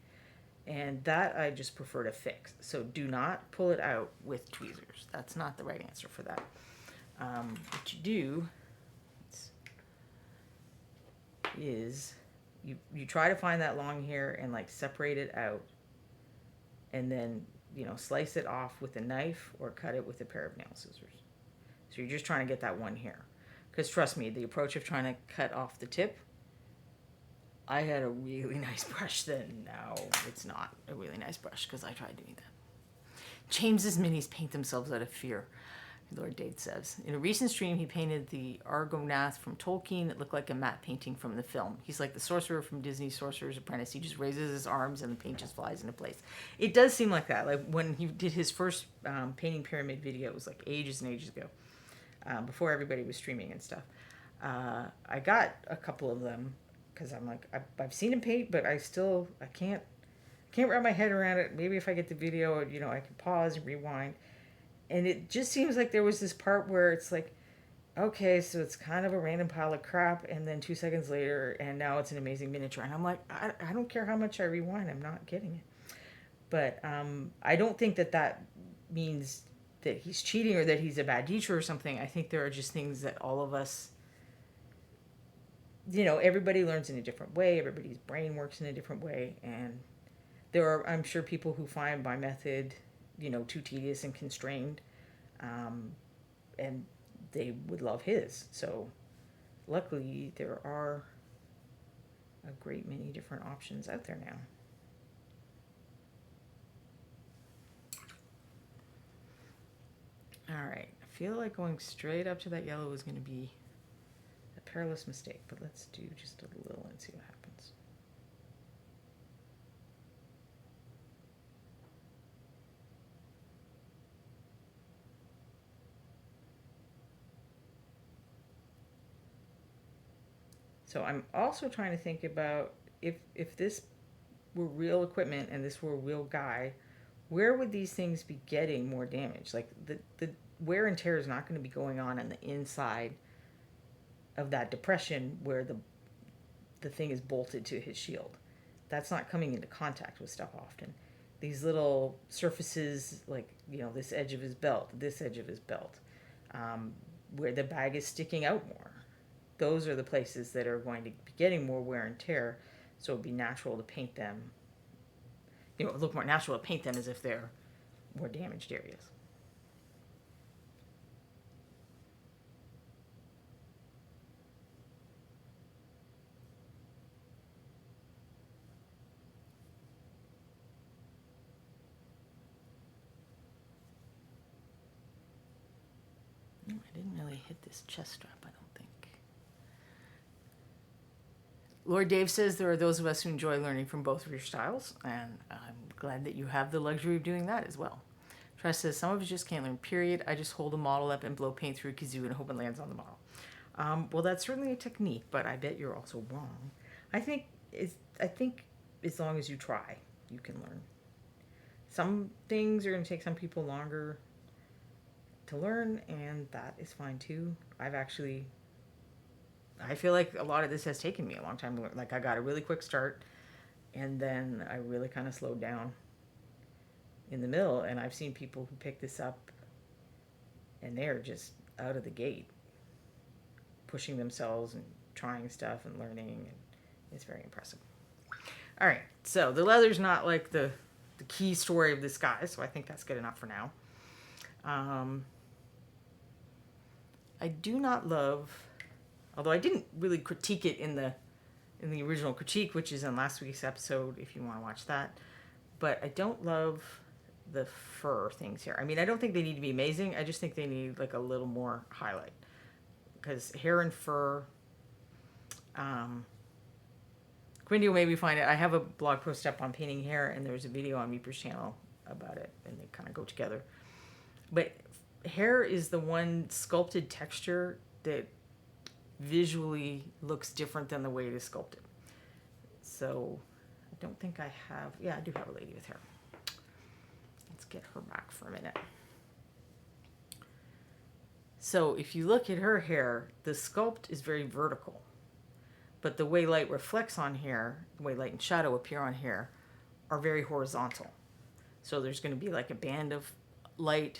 And that I just prefer to fix. So do not pull it out with tweezers. That's not the right answer for that. What you do is you try to find that long hair and like separate it out, and then slice it off with a knife or cut it with a pair of nail scissors. So you're just trying to get that one hair, because trust me, the approach of trying to cut off the tip, I had a really nice brush then. Now it's not a really nice brush because I tried doing that. James's minis paint themselves out of fear, Lord Dade says. In a recent stream, he painted the Argonath from Tolkien. It looked like a matte painting from the film. He's like the sorcerer from Disney's Sorcerer's Apprentice. He just raises his arms and the paint just flies into place. It does seem like that. Like when he did his first painting pyramid video, it was like ages and ages ago, before everybody was streaming and stuff. I got a couple of them because I'm like, I've seen him paint, but I can't wrap my head around it. Maybe if I get the video, I can pause and rewind. And it just seems like there was this part where it's like, okay, so it's kind of a random pile of crap, and then 2 seconds later, and now it's an amazing miniature. And I'm like, I don't care how much I rewind, I'm not getting it. But I don't think that means that he's cheating or that he's a bad teacher or something. I think there are just things that all of us, everybody learns in a different way. Everybody's brain works in a different way. And there are, I'm sure, people who find my method too tedious and constrained, and they would love his. So luckily there are a great many different options out there now. All right, I feel like going straight up to that yellow is going to be a perilous mistake, but let's do just a little and see what happens. So I'm also trying to think about if this were real equipment and this were a real guy, where would these things be getting more damage? Like the wear and tear is not going to be going on the inside of that depression where the thing is bolted to his shield. That's not coming into contact with stuff often. These little surfaces, like, this edge of his belt, this edge of his belt, where the bag is sticking out more, those are the places that are going to be getting more wear and tear. So it'd be natural to paint them. It would look more natural to paint them as if they're more damaged areas. I didn't really hit this chest strap, I don't think. Lord Dave says there are those of us who enjoy learning from both of your styles, and I'm glad that you have the luxury of doing that as well. Tress says some of us just can't learn, period. I just hold a model up and blow paint through a kazoo and hope it lands on the model. Well, that's certainly a technique, but I bet you're also wrong. I think as long as you try, you can learn. Some things are going to take some people longer to learn, and that is fine too. I feel like a lot of this has taken me a long time to learn. Like, I got a really quick start, and then I really kind of slowed down in the middle, and I've seen people who pick this up and they're just out of the gate pushing themselves and trying stuff and learning, and it's very impressive. All right, so the leather's not like the key story of this guy, so I think that's good enough for now. I do not love, although I didn't really critique it in the original critique, which is in last week's episode if you want to watch that, but I don't love the fur things here. I mean, I don't think they need to be amazing. I just think they need like a little more highlight, because hair and fur, Quindy will maybe find it. I have a blog post up on painting hair, and there's a video on Meeper's channel about it, and they kind of go together. But hair is the one sculpted texture that visually looks different than the way it is sculpted. So I don't think I have, yeah, I do have a lady with hair. Let's get her back for a minute. So if you look at her hair, the sculpt is very vertical, but the way light reflects on hair, the way light and shadow appear on hair, are very horizontal. So there's going to be like a band of light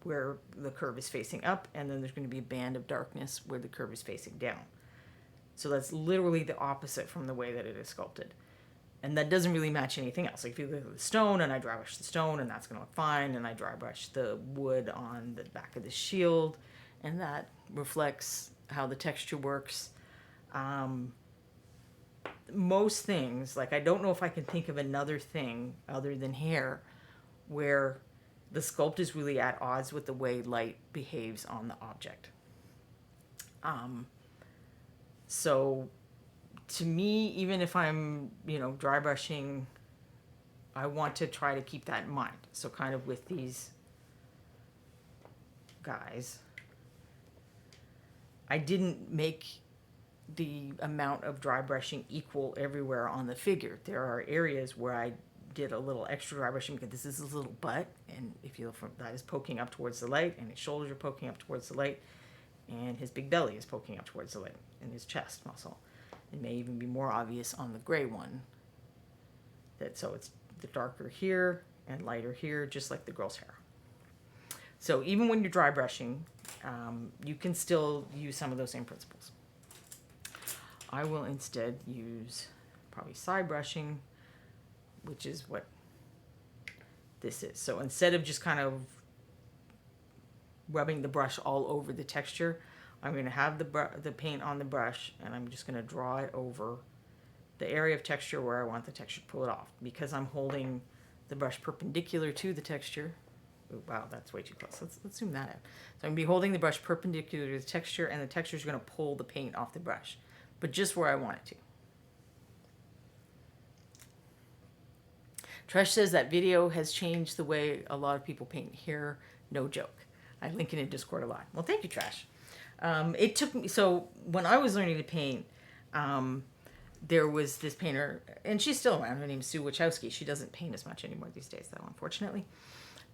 where the curve is facing up, and then there's going to be a band of darkness where the curve is facing down. So that's literally the opposite from the way that it is sculpted. And that doesn't really match anything else. Like if you look at the stone, and I dry brush the stone, and that's going to look fine, and I dry brush the wood on the back of the shield, and that reflects how the texture works. Most things, like I don't know if I can think of another thing other than hair where the sculpt is really at odds with the way light behaves on the object. So to me, even if I'm, dry brushing, I want to try to keep that in mind. So kind of with these guys, I didn't make the amount of dry brushing equal everywhere on the figure. There are areas where I did a little extra dry brushing because this is his little butt, and if you look from that is poking up towards the light, and his shoulders are poking up towards the light, and his big belly is poking up towards the light, and his chest muscle. It may even be more obvious on the gray one. So it's the darker here and lighter here, just like the girl's hair. So even when you're dry brushing, you can still use some of those same principles. I will instead use probably side brushing, which is what this is. So instead of just kind of rubbing the brush all over the texture, I'm going to have the paint on the brush, and I'm just going to draw it over the area of texture where I want the texture to pull it off. Because I'm holding the brush perpendicular to the texture, Ooh, wow, that's way too close. Let's zoom that out. So I'm going to be holding the brush perpendicular to the texture, and the texture is going to pull the paint off the brush, but just where I want it to. Trish says that video has changed the way a lot of people paint hair. No joke. I link it in Discord a lot. Well, thank you, Trish. It took me, so when I was learning to paint, there was this painter, and she's still around. Her name's Sue Wachowski. She doesn't paint as much anymore these days, though, unfortunately.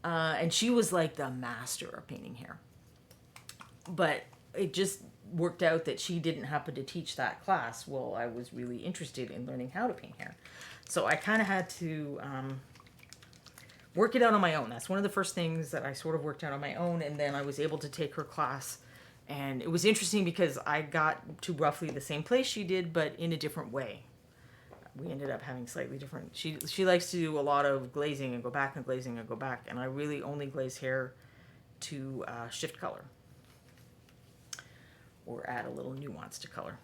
And she was like the master of painting hair. But it just worked out that she didn't happen to teach that class while I was really interested in learning how to paint hair. So I kind of had to work it out on my own. That's one of the first things that I sort of worked out on my own, and then I was able to take her class. And it was interesting because I got to roughly the same place she did, but in a different way. We ended up having slightly different... She likes to do a lot of glazing and go back and glazing and go back, and I really only glaze hair to shift color or add a little nuance to color.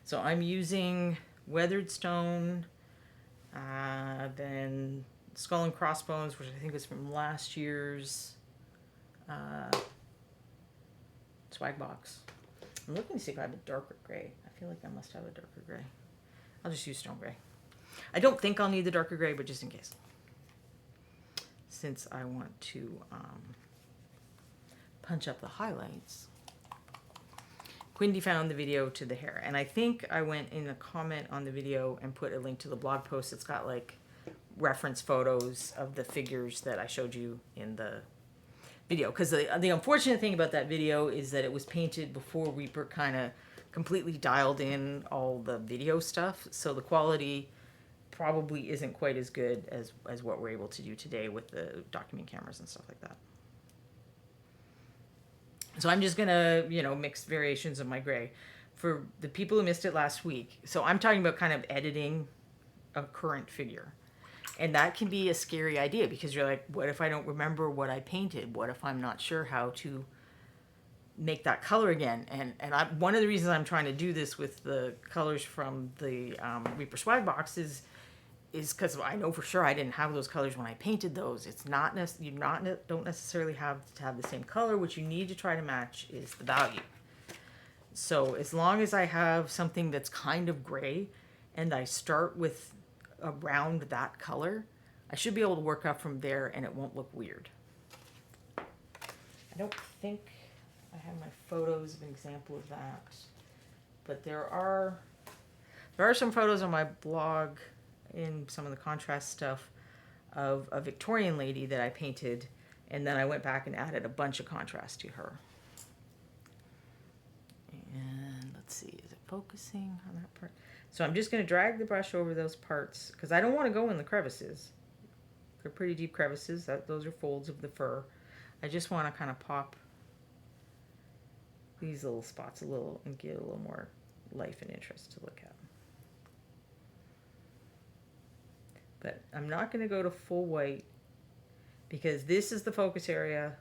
So I'm using Weathered Stone, then Skull and Crossbones, which I think is from last year's swag box. I'm looking to see if I have a darker gray. I feel like I must have a darker gray. I'll just use Stone Gray. I don't think I'll need the darker gray, but just in case. Since I want to punch up the highlights. Quindy found the video to the hair, and I think I went in a comment on the video and put a link to the blog post. It's got like reference photos of the figures that I showed you in the video, because the unfortunate thing about that video is that it was painted before Reaper kind of completely dialed in all the video stuff, so the quality probably isn't quite as good as what we're able to do today with the document cameras and stuff like that. So I'm just gonna, mix variations of my gray. For the people who missed it last week, so I'm talking about kind of editing a current figure. And that can be a scary idea, because you're like, what if I don't remember what I painted? What if I'm not sure how to make that color again? And one of the reasons I'm trying to do this with the colors from the Reaper swag box is because I know for sure I didn't have those colors when I painted those. It's not don't necessarily have to have the same color. What you need to try to match is the value. So as long as I have something that's kind of gray and I start with around that color, I should be able to work up from there and it won't look weird. I don't think I have my photos of an example of that, but there are some photos on my blog in some of the contrast stuff of a Victorian lady that I painted, and then I went back and added a bunch of contrast to her. And let's see, is it focusing on that part? So I'm just going to drag the brush over those parts, because I don't want to go in the crevices. They're pretty deep crevices. Those are folds of the fur. I just want to kind of pop these little spots a little and get a little more life and interest to look at. But I'm not going to go to full white, because this is the focus area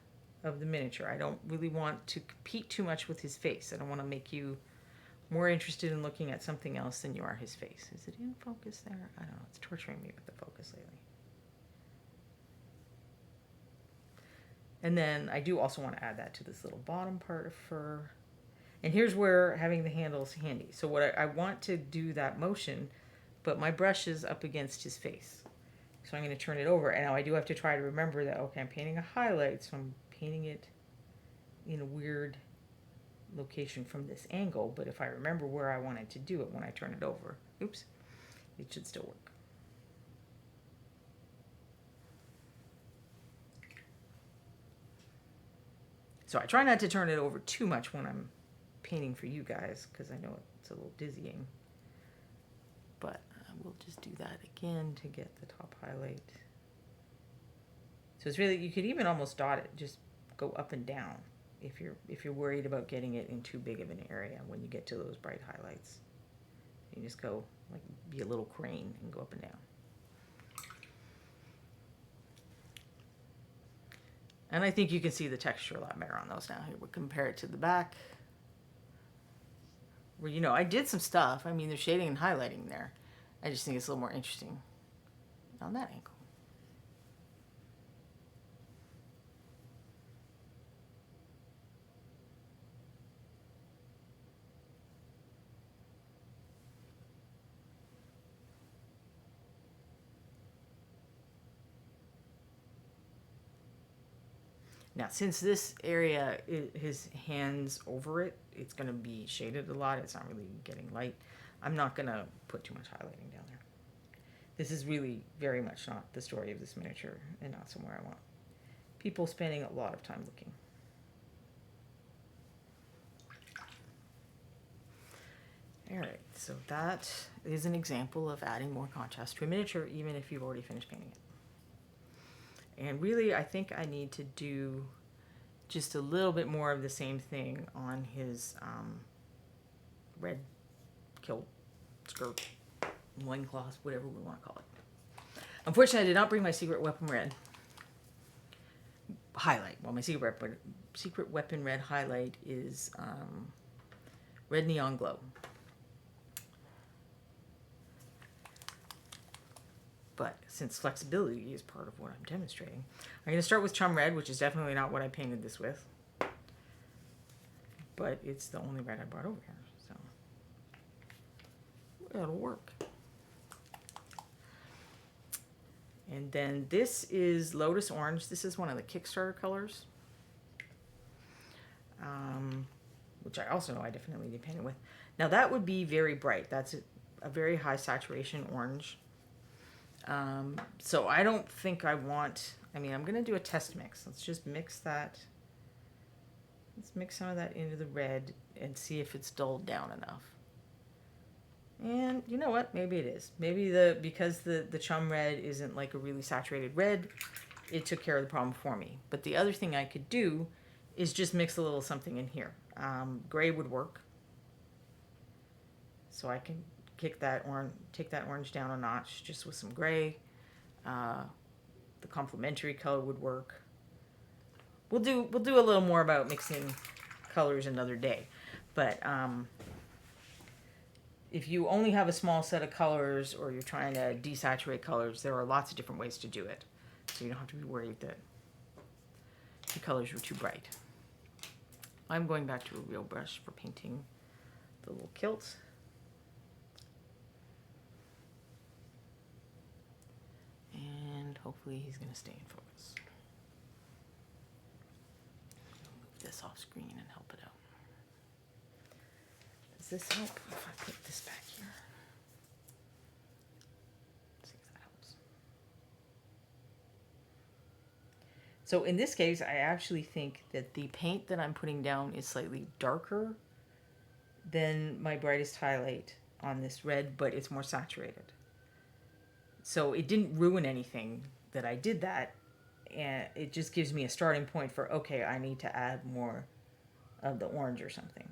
of the miniature. I don't really want to compete too much with his face. I don't want to make you more interested in looking at something else than you are his face. Is it in focus there? I don't know. It's torturing me with the focus lately. And then I do also want to add that to this little bottom part of fur. And here's where having the handle's handy. So what I want to do that motion, but my brush is up against his face. So I'm going to turn it over. And now I do have to try to remember that, okay, I'm painting a highlight, so I'm painting it in a weird location from this angle. But if I remember where I wanted to do it when I turn it over, oops, it should still work. So I try not to turn it over too much when I'm painting for you guys, because I know it's a little dizzying. But we'll just do that again to get the top highlight. So it's really, you could even almost dot it, just go up and down if you're worried about getting it in too big of an area when you get to those bright highlights. You just go, like, be a little crane and go up and down. And I think you can see the texture a lot better on those now. Here, we'll compare it to the back, where, I did some stuff. I mean, there's shading and highlighting there. I just think it's a little more interesting on that angle. Now, since this area, his hands over it, it's going to be shaded a lot. It's not really getting light. I'm not going to put too much highlighting down there. This is really very much not the story of this miniature and not somewhere I want people spending a lot of time looking. All right, so that is an example of adding more contrast to a miniature, even if you've already finished painting it. And really, I think I need to do just a little bit more of the same thing on his red kilt, skirt, loincloth, whatever we want to call it. Unfortunately, I did not bring my secret weapon red highlight. Well, my secret weapon red highlight is red neon glow. But since flexibility is part of what I'm demonstrating, I'm going to start with chum red, which is definitely not what I painted this with. But it's the only red I brought over here, so it'll work. And then this is Lotus Orange. This is one of the Kickstarter colors, which I also know I definitely did paint it with. Now that would be very bright. That's a very high saturation orange. So I don't think I want, I'm going to do a test mix. Let's just mix that. Let's mix some of that into the red and see if it's dulled down enough. And you know what? Maybe it is. Maybe because the chum red isn't like a really saturated red, it took care of the problem for me. But the other thing I could do is just mix a little something in here. Gray would work. So I can take that orange down a notch just with some gray. The complementary color would work. We'll do a little more about mixing colors another day. But if you only have a small set of colors or you're trying to desaturate colors, there are lots of different ways to do it. So you don't have to be worried that the colors were too bright. I'm going back to a real brush for painting the little kilt. And hopefully he's going to stay in focus. I'll move this off screen and help it out. Does this help if I put this back here? Let's see if that helps. So in this case, I actually think that the paint that I'm putting down is slightly darker than my brightest highlight on this red, but it's more saturated. So it didn't ruin anything that I did that, and it just gives me a starting point for, okay, I need to add more of the orange or something.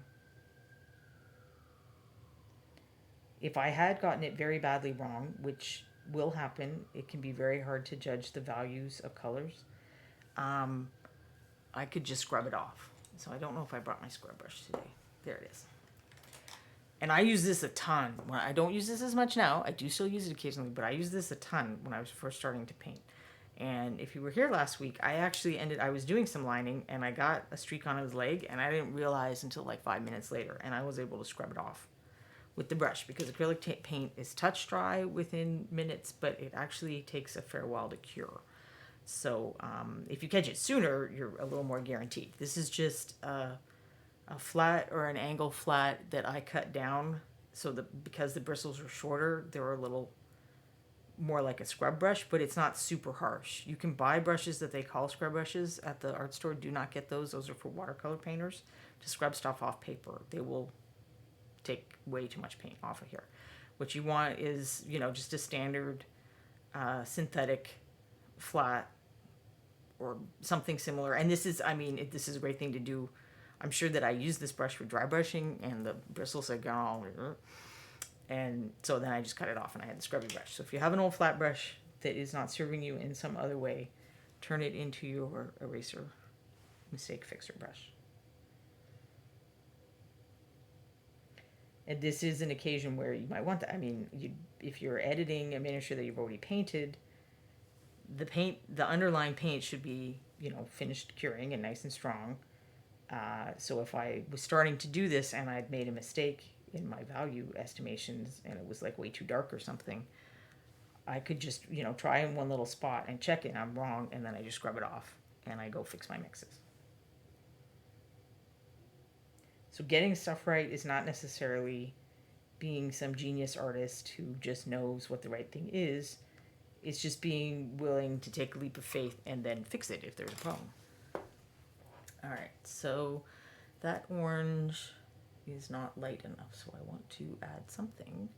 If I had gotten it very badly wrong, which will happen, it can be very hard to judge the values of colors, I could just scrub it off. So I don't know if I brought my scrub brush today. There it is. And I use this a ton. Well, I don't use this as much now. I do still use it occasionally, but I use this a ton when I was first starting to paint. And if you were here last week, I was doing some lining and I got a streak on his leg and I didn't realize until like 5 minutes later, and I was able to scrub it off with the brush because acrylic paint is touch dry within minutes, but it actually takes a fair while to cure. So if you catch it sooner, you're a little more guaranteed. This is just a flat or an angle flat that I cut down so that because the bristles are shorter, they're a little more like a scrub brush, but it's not super harsh. You can buy brushes that they call scrub brushes at the art store. Do not get those. Those are for watercolor painters to scrub stuff off paper. They will take way too much paint off of here. What you want is, just a standard synthetic flat or something similar. And this is a great thing to do. I'm sure that I used this brush for dry brushing and the bristles had gone all over. And so then I just cut it off and I had the scrubby brush. So if you have an old flat brush that is not serving you in some other way, turn it into your eraser mistake fixer brush. And this is an occasion where you might want that. If you're editing a miniature that you've already painted, the underlying paint should be, finished curing and nice and strong. So if I was starting to do this and I'd made a mistake in my value estimations and it was like way too dark or something, I could just, try in one little spot and check it and I'm wrong, and then I just scrub it off and I go fix my mixes. So getting stuff right is not necessarily being some genius artist who just knows what the right thing is. It's just being willing to take a leap of faith and then fix it if there's a problem. All right, so that orange is not light enough, so I want to add something.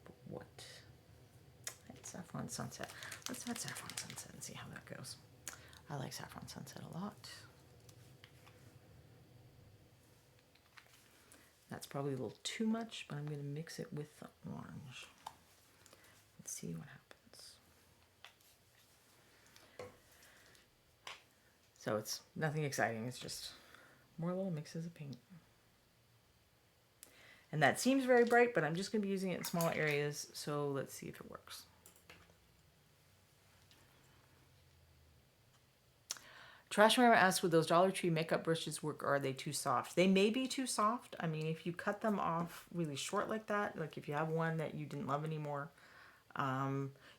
But what? Saffron Sunset. Let's add Saffron Sunset and see how that goes. I like Saffron Sunset a lot. That's probably a little too much, but I'm going to mix it with the orange. Let's see what happens. So it's nothing exciting. It's just more little mixes of paint. And that seems very bright, but I'm just going to be using it in small areas. So let's see if it works. Trash Mirror asks, would those Dollar Tree makeup brushes work, or are they too soft? They may be too soft. I mean, if you cut them off really short like that, like if you have one that you didn't love anymore,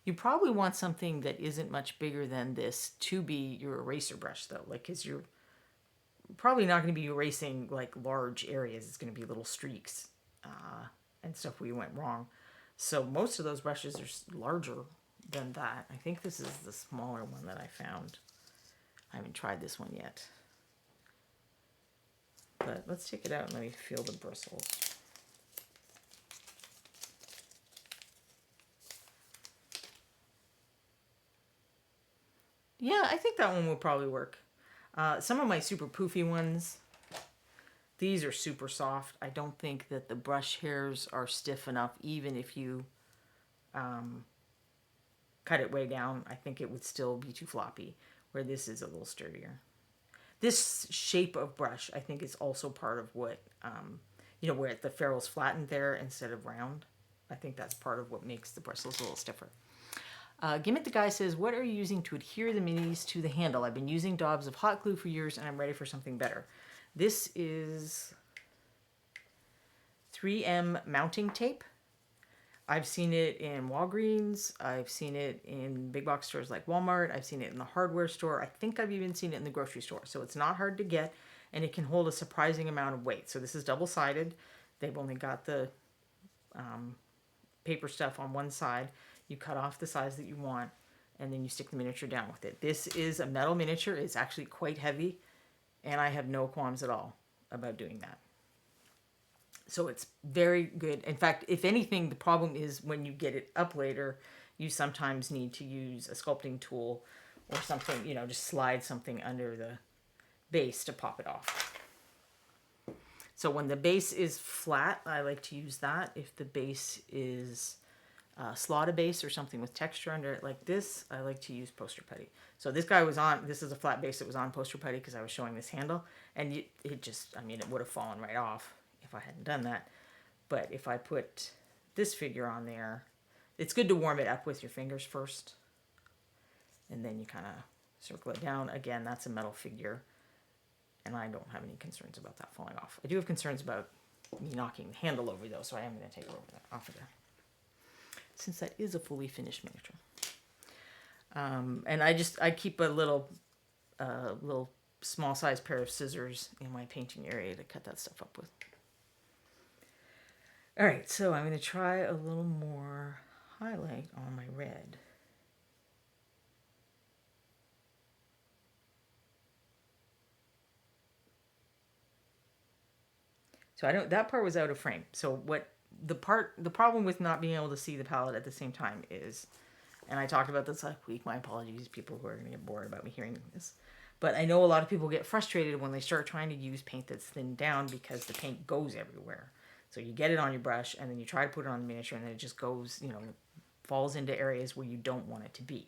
you probably want something that isn't much bigger than this to be your eraser brush, though. Like, because you're probably not going to be erasing like large areas. It's going to be little streaks and stuff where you went wrong. So most of those brushes are larger than that. I think this is the smaller one that I found. I haven't tried this one yet. But let's take it out and let me feel the bristles. Yeah, I think that one will probably work. Some of my super poofy ones, these are super soft. I don't think that the brush hairs are stiff enough, even if you cut it way down. I think it would still be too floppy, where this is a little sturdier. This shape of brush, I think, is also part of what, where the ferrule's flattened there instead of round. I think that's part of what makes the bristles a little stiffer. Gimmick the Guy says, what are you using to adhere the minis to the handle? I've been using daubs of hot glue for years and I'm ready for something better. This is 3M mounting tape. I've seen it in Walgreens. I've seen it in big box stores like Walmart. I've seen it in the hardware store. I think I've even seen it in the grocery store. So it's not hard to get, and it can hold a surprising amount of weight. So this is double-sided. They've only got the paper stuff on one side. You cut off the size that you want, and then you stick the miniature down with it. This is a metal miniature. It's actually quite heavy, and I have no qualms at all about doing that. So it's very good. In fact, if anything, the problem is when you get it up later, you sometimes need to use a sculpting tool or something, just slide something under the base to pop it off. So when the base is flat, I like to use that. If the base is slotted base or something with texture under it like this, I like to use poster putty. So this is a flat base that was on poster putty because I was showing this handle, and it would have fallen right off if I hadn't done that. But if I put this figure on there, it's good to warm it up with your fingers first, and then you kind of circle it down. Again, that's a metal figure, and I don't have any concerns about that falling off. I do have concerns about me knocking the handle over, though, so I am going to take it off of there, since that is a fully finished miniature. And I keep a little small size pair of scissors in my painting area to cut that stuff up with. All right, so I'm going to try a little more highlight on my red. So that part was out of frame. So the problem with not being able to see the palette at the same time is, and I talked about this last week, my apologies, people who are going to get bored about me hearing this, but I know a lot of people get frustrated when they start trying to use paint that's thinned down because the paint goes everywhere. So you get it on your brush and then you try to put it on the miniature and then it just goes, falls into areas where you don't want it to be.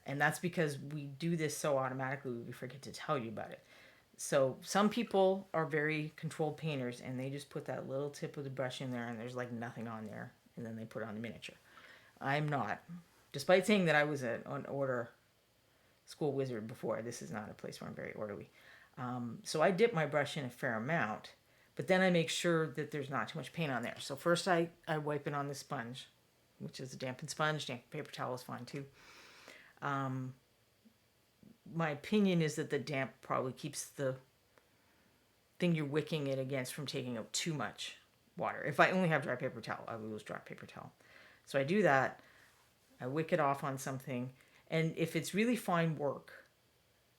And that's because we do this so automatically we forget to tell you about it. So some people are very controlled painters and they just put that little tip of the brush in there and there's like nothing on there, and then they put it on the miniature. I'm not. Despite saying that I was an order school wizard before, this is not a place where I'm very orderly. So I dip my brush in a fair amount, but then I make sure that there's not too much paint on there. So first I wipe it on the sponge, which is a dampened sponge. Damp paper towel is fine too. My opinion is that the damp probably keeps the thing you're wicking it against from taking out too much water. If I only have dry paper towel, I will use dry paper towel. So I do that. I wick it off on something. And if it's really fine work,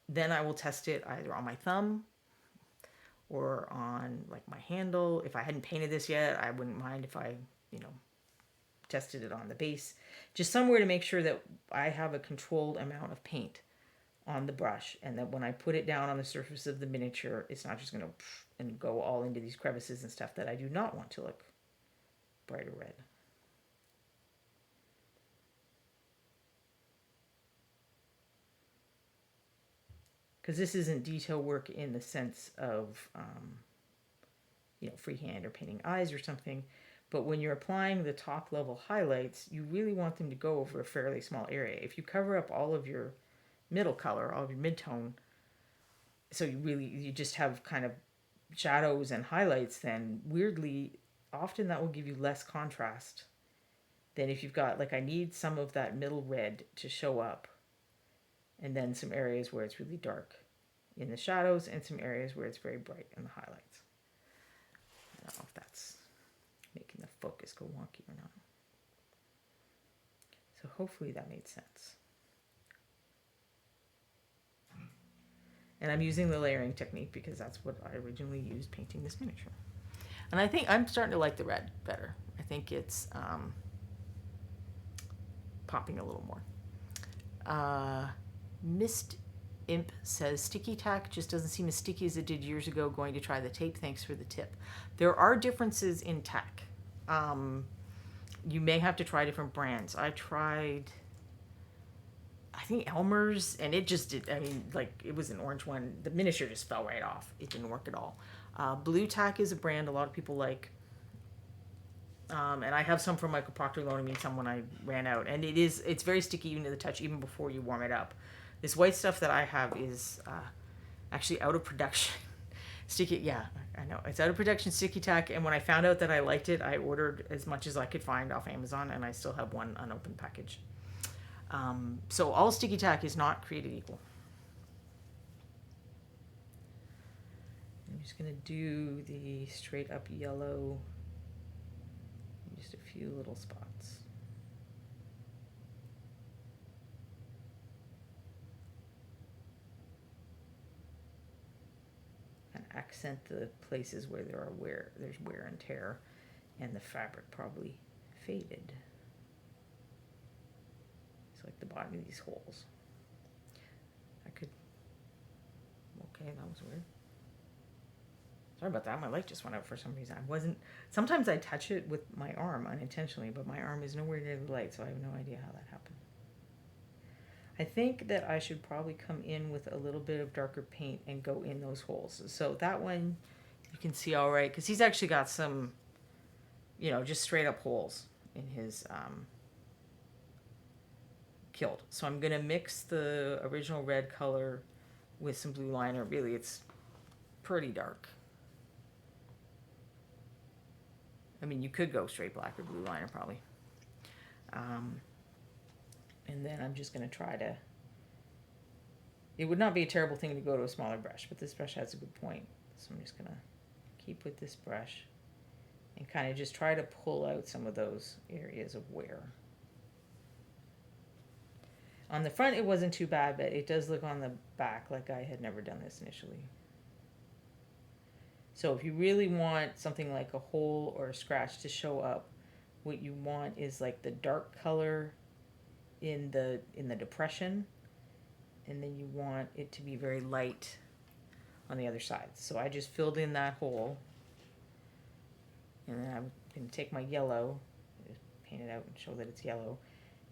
then I will test it either on my thumb or on like my handle. If I hadn't painted this yet, I wouldn't mind if I, tested it on the base. Just somewhere to make sure that I have a controlled amount of paint on the brush, and that when I put it down on the surface of the miniature, it's not just going to and go all into these crevices and stuff that I do not want to look brighter red. Because this isn't detail work in the sense of, freehand or painting eyes or something. But when you're applying the top level highlights, you really want them to go over a fairly small area. If you cover up all of your middle color, all of your mid-tone, so you just have kind of shadows and highlights, then weirdly, often that will give you less contrast than if you've got, like, I need some of that middle red to show up, and then some areas where it's really dark in the shadows, and some areas where it's very bright in the highlights. I don't know if that's making the focus go wonky or not. So hopefully that made sense. And I'm using the layering technique because that's what I originally used painting this miniature. And I think I'm starting to like the red better. I think it's popping a little more. Mist Imp says, sticky tack just doesn't seem as sticky as it did years ago. Going to try the tape. Thanks for the tip. There are differences in tack. You may have to try different brands. I tried, I think, Elmer's, and it just did. I mean, like, it was an orange one. The miniature just fell right off. It didn't work at all. Blue Tack is a brand a lot of people like. And I have some from Michael Proctor loaning me some when I ran out. And it's very sticky even to the touch, even before you warm it up. This white stuff that I have is actually out of production. Sticky, yeah, I know. It's out of production sticky tack. And when I found out that I liked it, I ordered as much as I could find off Amazon. And I still have one unopened package. So all sticky tack is not created equal. I'm just going to do the straight up yellow in just a few little spots. And accent the places where there's wear and tear, and the fabric probably faded. Like the bottom of these holes. Okay, that was weird. Sorry about that. My light just went out for some reason. Sometimes I touch it with my arm unintentionally, but my arm is nowhere near the light, so I have no idea how that happened. I think that I should probably come in with a little bit of darker paint and go in those holes. So that one you can see all right, because he's actually got some, just straight up holes in his kilt. So I'm going to mix the original red color with some blue liner. Really, it's pretty dark. I mean, you could go straight black or blue liner probably. And then I'm just going to try to... It would not be a terrible thing to go to a smaller brush, but this brush has a good point. So I'm just going to keep with this brush and kind of just try to pull out some of those areas of wear. On the front, it wasn't too bad, but it does look on the back like I had never done this initially. So if you really want something like a hole or a scratch to show up, what you want is like the dark color in the depression, and then you want it to be very light on the other side. So I just filled in that hole, and then I'm going to take my yellow, paint it out and show that it's yellow,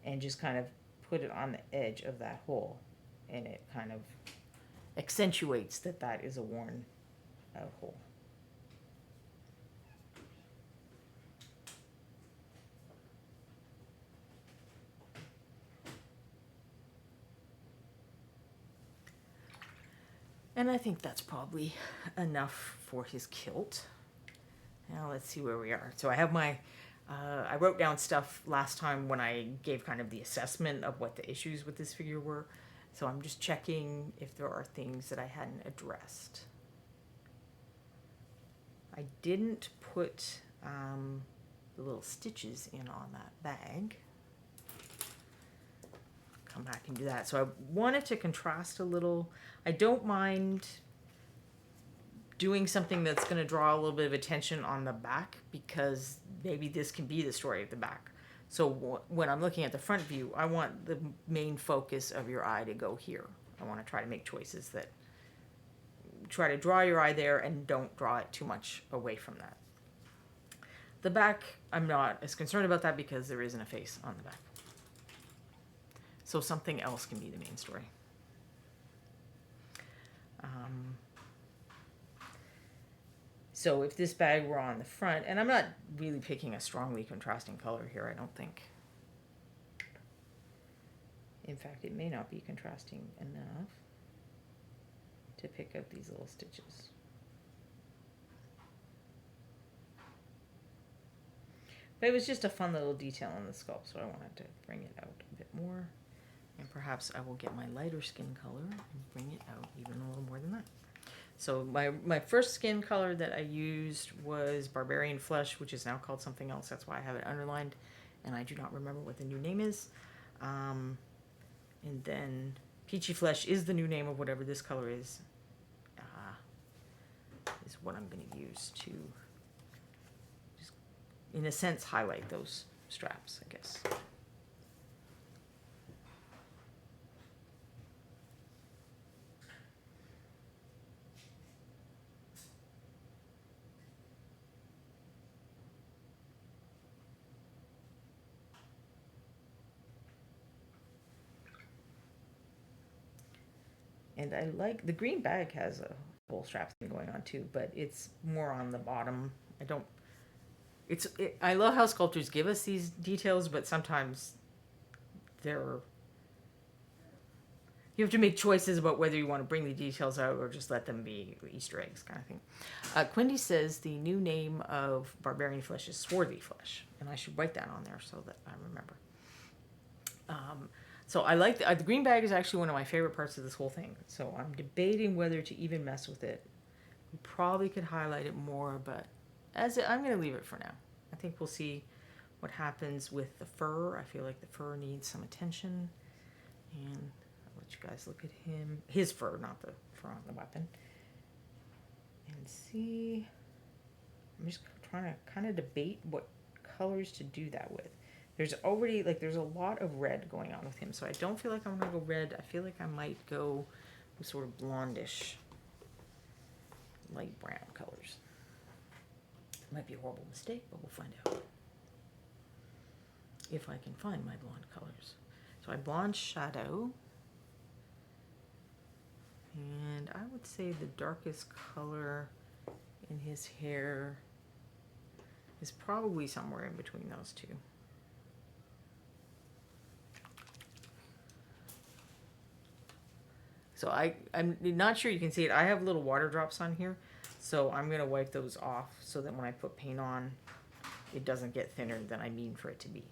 and just kind of put it on the edge of that hole, and it kind of accentuates that is a worn out hole. And I think that's probably enough for his kilt. Now let's see where we are. So I have my I wrote down stuff last time when I gave kind of the assessment of what the issues with this figure were. So I'm just checking if there are things that I hadn't addressed. I didn't put the little stitches in on that bag. Come back and do that. So I wanted to contrast a little. I don't mind doing something that's going to draw a little bit of attention on the back, because maybe this can be the story of the back. So when I'm looking at the front view, I want the main focus of your eye to go here. I want to try to make choices that try to draw your eye there and don't draw it too much away from that. The back, I'm not as concerned about that because there isn't a face on the back. So something else can be the main story. So if this bag were on the front, and I'm not really picking a strongly contrasting color here, I don't think. In fact, it may not be contrasting enough to pick up these little stitches. But it was just a fun little detail in the sculpt, so I wanted to bring it out a bit more. And perhaps I will get my lighter skin color and bring it out even a little more than that. So my first skin color that I used was Barbarian Flesh, which is now called something else. That's why I have it underlined, and I do not remember what the new name is. And then Peachy Flesh is the new name of whatever this color is what I'm going to use to, just, in a sense, highlight those straps, I guess. And I like, the green bag has a whole strap thing going on too, but it's more on the bottom. I love how sculptors give us these details, but sometimes you have to make choices about whether you want to bring the details out or just let them be Easter eggs kind of thing. Quindy says the new name of Barbarian Flesh is Swarthy Flesh, and I should write that on there so that I remember. So I like the green bag is actually one of my favorite parts of this whole thing. So I'm debating whether to even mess with it. We probably could highlight it more, but I'm going to leave it for now. I think we'll see what happens with the fur. I feel like the fur needs some attention. And I'll let you guys look at his fur, not the fur on the weapon. And see, I'm just trying to kind of debate what colors to do that with. There's a lot of red going on with him, so I don't feel like I'm going to go red. I feel like I might go with sort of blondish, light brown colors. It might be a horrible mistake, but we'll find out. If I can find my blonde colors. So I blonde shadow. And I would say the darkest color in his hair is probably somewhere in between those two. So I'm not sure you can see it. I have little water drops on here, so I'm going to wipe those off so that when I put paint on, it doesn't get thinner than I mean for it to be.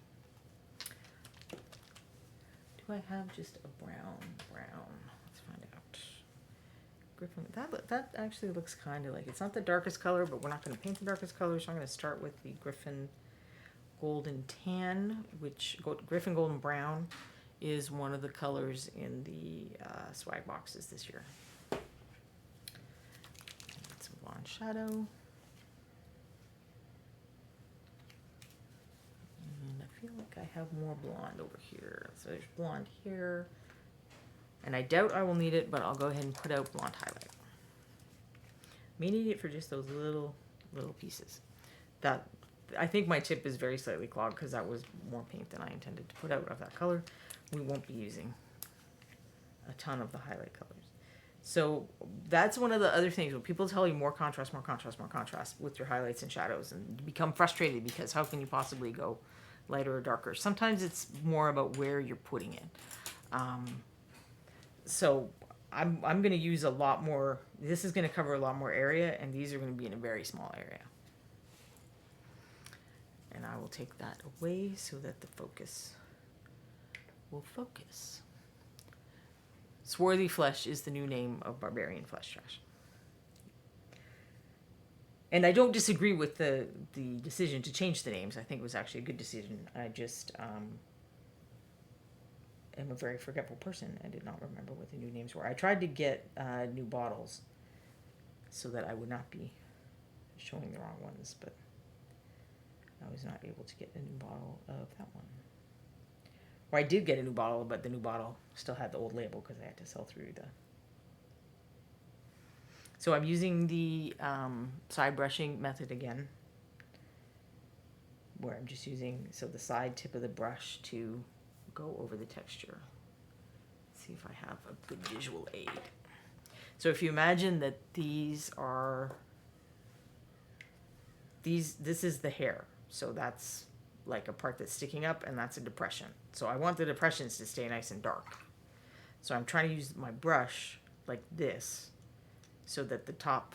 Do I have just a brown? Let's find out. Griffin, that actually looks kind of like, it's not the darkest color, but we're not going to paint the darkest color, so I'm going to start with the Griffin Golden Tan, Griffin Golden Brown is one of the colors in the swag boxes this year. Some blonde shadow. And I feel like I have more blonde over here. So there's blonde here. And I doubt I will need it, but I'll go ahead and put out blonde highlight. May need it for just those little pieces. I think my tip is very slightly clogged because that was more paint than I intended to put out of that color. We won't be using a ton of the highlight colors. So that's one of the other things when people tell you more contrast with your highlights and shadows, and you become frustrated because how can you possibly go lighter or darker? Sometimes it's more about where you're putting it. So I'm going to use a lot more. This is going to cover a lot more area, and these are going to be in a very small area. And I will take that away so that the focus will focus. Swarthy Flesh is the new name of Barbarian Flesh Trash. And I don't disagree with the decision to change the names. I think it was actually a good decision. I just am a very forgetful person. I did not remember what the new names were. I tried to get new bottles so that I would not be showing the wrong ones, but I was not able to get a new bottle of that one. Or I did get a new bottle, but the new bottle still had the old label because I had to sell through the... So I'm using the side brushing method again, where I'm just using the side tip of the brush to go over the texture. Let's see if I have a good visual aid. So if you imagine that this is the hair. So that's like a part that's sticking up, and that's a depression. So I want the depressions to stay nice and dark. So I'm trying to use my brush like this, so that the top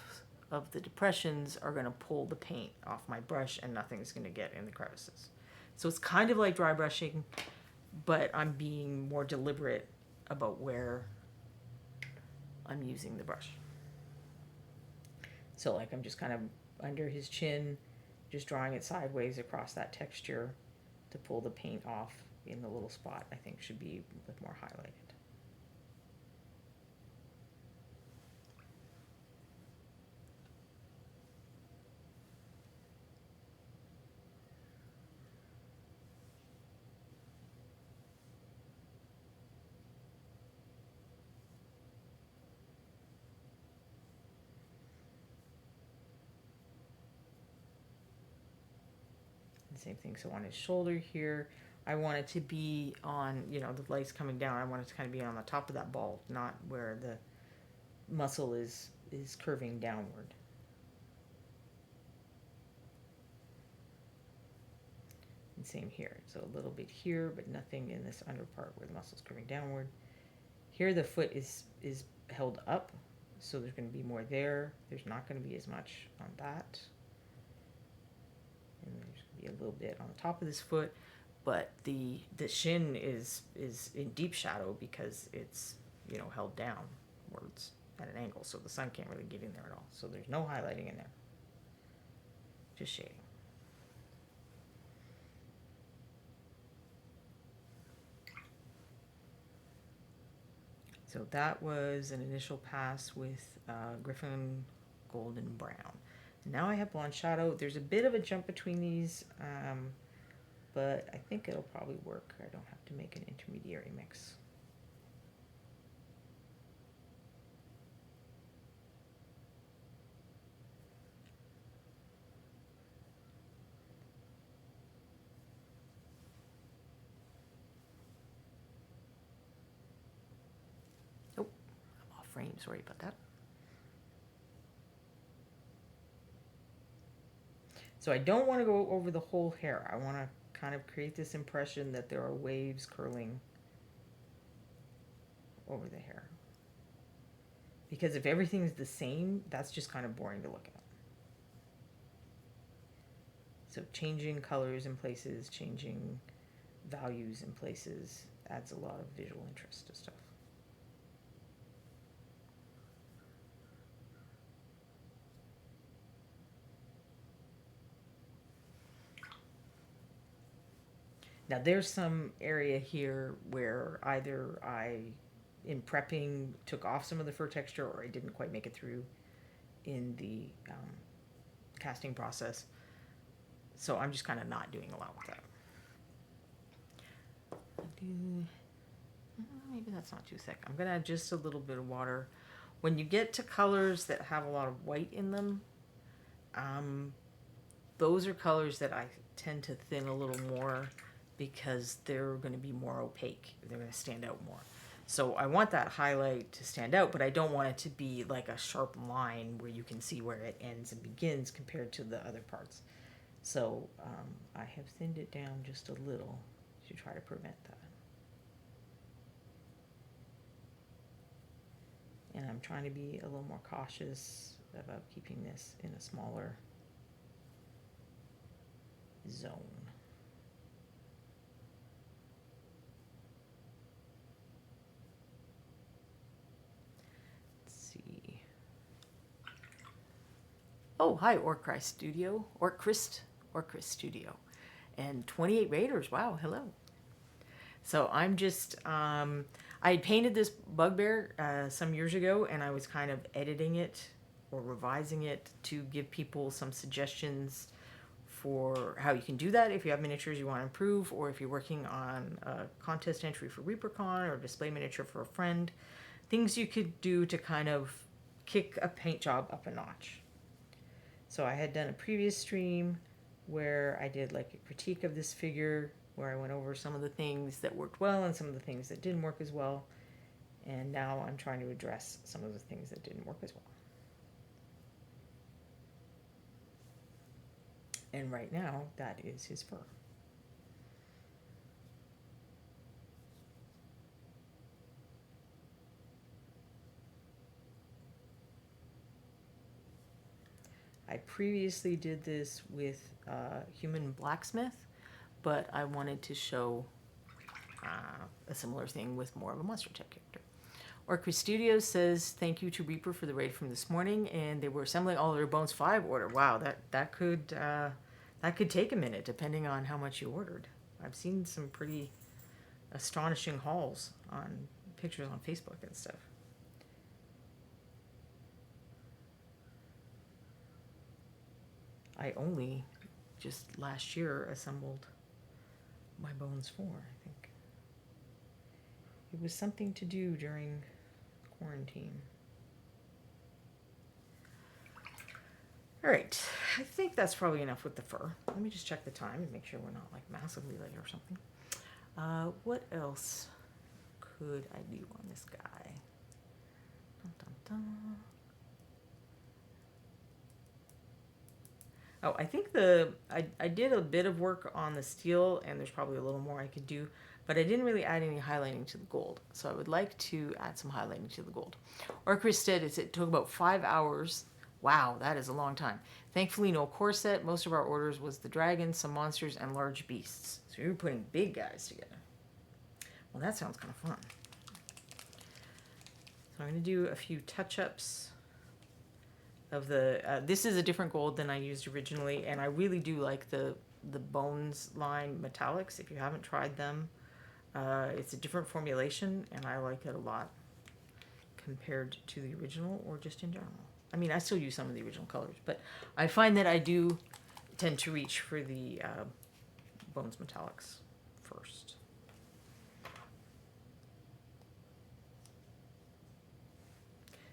of the depressions are going to pull the paint off my brush and nothing's going to get in the crevices. So it's kind of like dry brushing, but I'm being more deliberate about where I'm using the brush. So like I'm just kind of under his chin, just drawing it sideways across that texture to pull the paint off in the little spot I think should be a bit more highlighted. Same thing. So on his shoulder here, I want it to be on, the light's coming down. I want it to kind of be on the top of that ball, not where the muscle is curving downward. And same here. So a little bit here, but nothing in this under part where the muscle's curving downward. Here the foot is held up, so there's going to be more there. There's not going to be as much on that. And there's going to be a little bit on the top of this foot, but the shin is in deep shadow because it's held downwards at an angle, so the sun can't really get in there at all. So there's no highlighting in there, just shading. So that was an initial pass with Griffin Golden Brown. Now I have Blonde Shadow. There's a bit of a jump between these, but I think it'll probably work. I don't have to make an intermediary mix. Oh, I'm off frame. Sorry about that. So I don't want to go over the whole hair. I want to kind of create this impression that there are waves curling over the hair. Because if everything's the same, that's just kind of boring to look at. So changing colors in places, changing values in places adds a lot of visual interest to stuff. Now there's some area here where either I, in prepping, took off some of the fur texture, or I didn't quite make it through in the casting process. So I'm just kind of not doing a lot with that. Maybe that's not too thick. I'm going to add just a little bit of water. When you get to colors that have a lot of white in them, those are colors that I tend to thin a little more, because they're going to be more opaque. They're going to stand out more. So I want that highlight to stand out, but I don't want it to be like a sharp line where you can see where it ends and begins compared to the other parts. So I have thinned it down just a little to try to prevent that. And I'm trying to be a little more cautious about keeping this in a smaller zone. Let's see. Oh, hi, Orchrist Studio. Orchrist Studio. And 28 raiders. Wow, hello. So I'm just, I had painted this bugbear some years ago, and I was kind of editing it or revising it to give people some suggestions for how you can do that if you have miniatures you want to improve, or if you're working on a contest entry for ReaperCon or a display miniature for a friend. Things you could do to kind of kick a paint job up a notch. So I had done a previous stream where I did like a critique of this figure, where I went over some of the things that worked well and some of the things that didn't work as well. And now I'm trying to address some of the things that didn't work as well. And right now, that is his fur. I previously did this with Human Blacksmith, but I wanted to show a similar thing with more of a monster tech character. Orchrist Studios says thank you to Reaper for the raid from this morning, and they were assembling all their Bones 5 order. Wow, that could take a minute depending on how much you ordered. I've seen some pretty astonishing hauls on pictures on Facebook and stuff. I only just last year assembled my Bones 4, I think. It was something to do during quarantine. All right, I think that's probably enough with the fur. Let me just check the time and make sure we're not like massively late or something. What else could I do on this guy? Dun, dun, dun. Oh, I think I did a bit of work on the steel, and there's probably a little more I could do, but I didn't really add any highlighting to the gold. So I would like to add some highlighting to the gold. Orchrist said it took about 5 hours. Wow, that is a long time. Thankfully, no corset. Most of our orders was the dragons, some monsters, and large beasts. So you're putting big guys together. Well, that sounds kind of fun. So I'm going to do a few touch-ups of the... this is a different gold than I used originally, and I really do like the Bones line metallics. If you haven't tried them, it's a different formulation, and I like it a lot compared to the original or just in general. I mean, I still use some of the original colors, but I find that I do tend to reach for the Bones metallics first.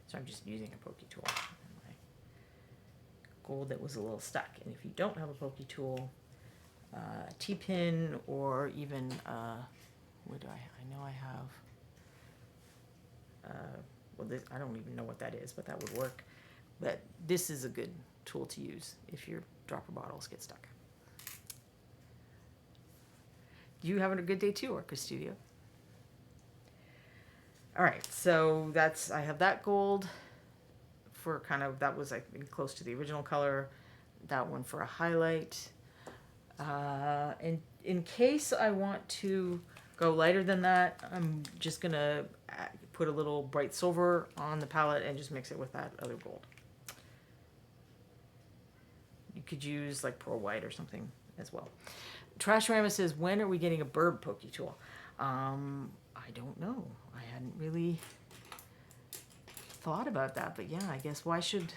So I'm just using a pokey tool. My gold that was a little stuck. And if you don't have a pokey tool, T-pin or even, what do I know I have, well, this, I don't even know what that is, but that would work. But this is a good tool to use if your dropper bottles get stuck. You having a good day too, Orchrist Studio? All right, so that's, I have that gold for kind of, that was like close to the original color. That one for a highlight. And in case I want to go lighter than that, I'm just gonna put a little bright silver on the palette and just mix it with that other gold. You could use like pearl white or something as well. Trashorama says, when are we getting a burb pokey tool? I don't know. I hadn't really thought about that, but yeah, I guess why should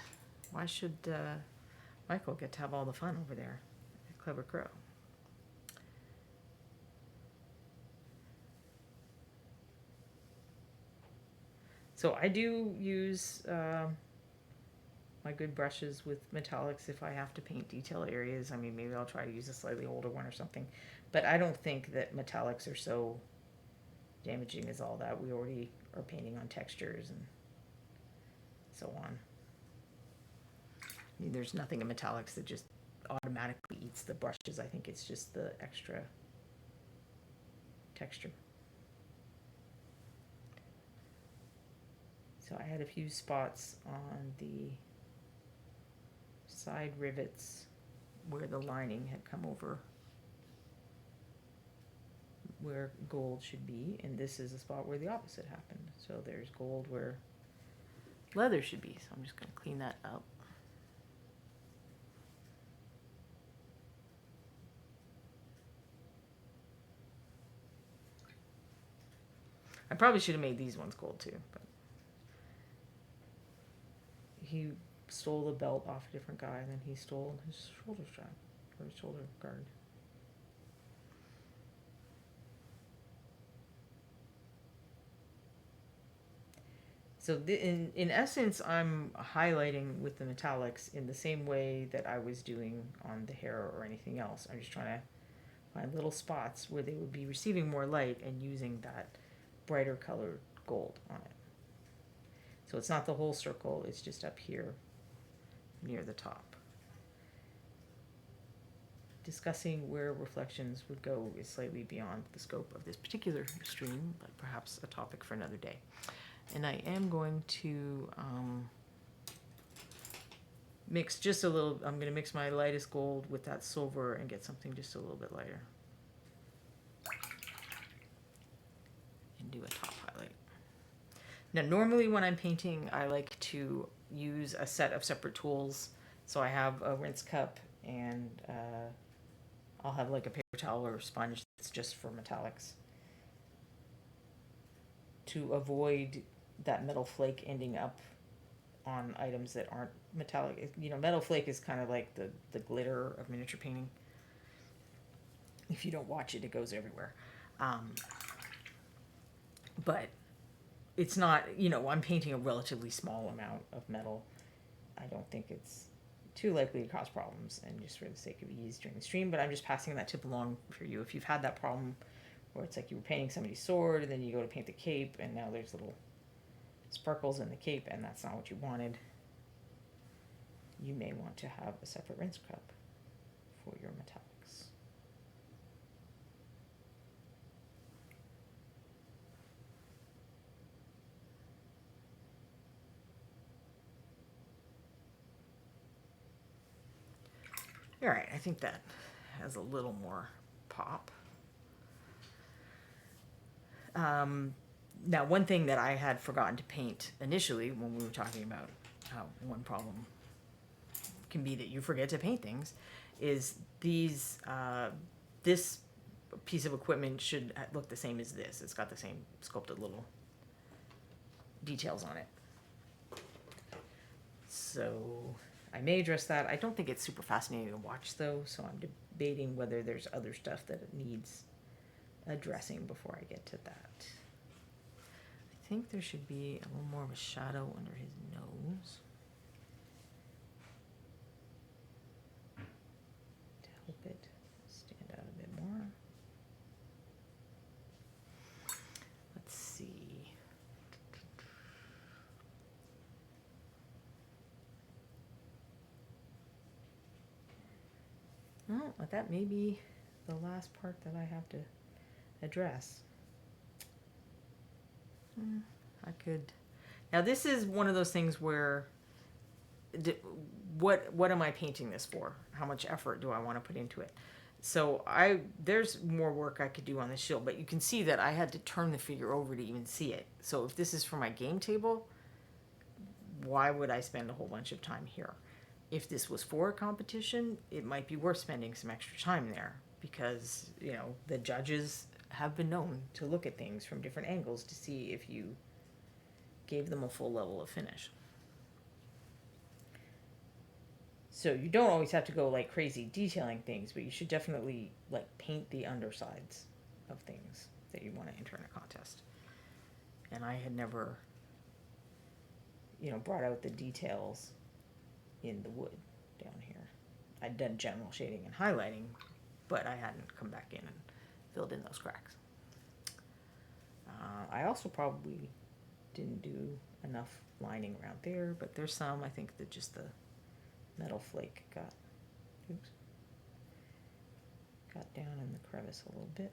Michael get to have all the fun over there? Clever Crow. So I do use my good brushes with metallics if I have to paint detail areas. I mean, maybe I'll try to use a slightly older one or something. But I don't think that metallics are so damaging as all that. We already are painting on textures and so on. I mean, there's nothing in metallics that just automatically eats the brushes. I think it's just the extra texture. So I had a few spots on the side rivets where the lining had come over where gold should be, and this is a spot where the opposite happened. So there's gold where leather should be. So I'm just going to clean that up. I probably should have made these ones gold too, but he stole the belt off a different guy, and then he stole his shoulder strap or his shoulder guard. So in essence, I'm highlighting with the metallics in the same way that I was doing on the hair or anything else. I'm just trying to find little spots where they would be receiving more light and using that brighter colored gold on it. So it's not the whole circle, it's just up here near the top. Discussing where reflections would go is slightly beyond the scope of this particular stream, but perhaps a topic for another day. And I am going to mix just a little, I'm going to mix my lightest gold with that silver and get something just a little bit lighter. And do a top highlight. Now, normally when I'm painting, I like to use a set of separate tools. So I have a rinse cup, and I'll have like a paper towel or a sponge that's just for metallics, to avoid that metal flake ending up on items that aren't metallic. You know, metal flake is kind of like the glitter of miniature painting. If you don't watch it, it goes everywhere. But it's not, you know, I'm painting a relatively small amount of metal. I don't think it's too likely to cause problems, and just for the sake of ease during the stream, but I'm just passing that tip along for you. If you've had that problem where it's like you were painting somebody's sword and then you go to paint the cape and now there's little sparkles in the cape and that's not what you wanted, you may want to have a separate rinse cup for your metallics. All right, I think that has a little more pop. Now, one thing that I had forgotten to paint initially when we were talking about how one problem can be that you forget to paint things is these, this piece of equipment should look the same as this. It's got the same sculpted little details on it. So I may address that. I don't think it's super fascinating to watch though, so I'm debating whether there's other stuff that it needs addressing before I get to that. I think there should be a little more of a shadow under his nose to help it stand out a bit more. Let's see. Well, that may be the last part that I have to address. I could. Now this is one of those things where, what am I painting this for? How much effort do I want to put into it? So there's more work I could do on this shield, but you can see that I had to turn the figure over to even see it. So if this is for my game table, why would I spend a whole bunch of time here? If this was for a competition, it might be worth spending some extra time there, because, you know, the judges have been known to look at things from different angles to see if you gave them a full level of finish. So you don't always have to go like crazy detailing things, but you should definitely like paint the undersides of things that you want to enter in a contest. And I had never, you know, brought out the details in the wood down here. I'd done general shading and highlighting, but I hadn't come back in and filled in those cracks. I also probably didn't do enough lining around there, but there's some, I think that just the metal flake got down in the crevice a little bit.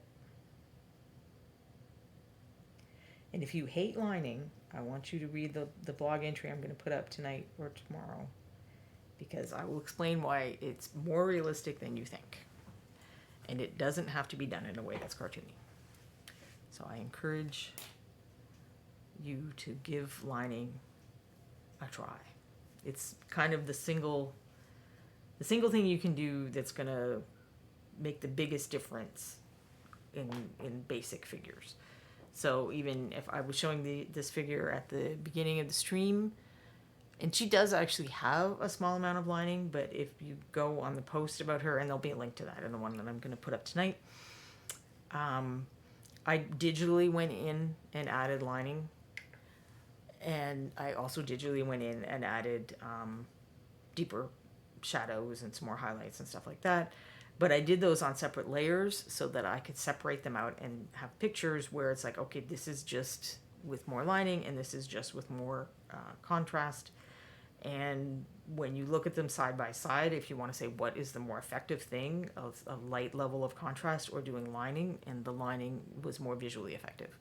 And if you hate lining, I want you to read the blog entry I'm going to put up tonight or tomorrow because I will explain why it's more realistic than you think. And it doesn't have to be done in a way that's cartoony. So I encourage you to give lining a try. It's kind of the single thing you can do that's going to make the biggest difference in basic figures. So even if I was showing this figure at the beginning of the stream, and she does actually have a small amount of lining, but if you go on the post about her, and there'll be a link to that in the one that I'm going to put up tonight, I digitally went in and added lining, and I also digitally went in and added deeper shadows and some more highlights and stuff like that. But I did those on separate layers so that I could separate them out and have pictures where it's like, okay, this is just with more lining and this is just with more contrast. And when you look at them side by side, if you want to say what is the more effective thing of a light level of contrast or doing lining, and the lining was more visually effective.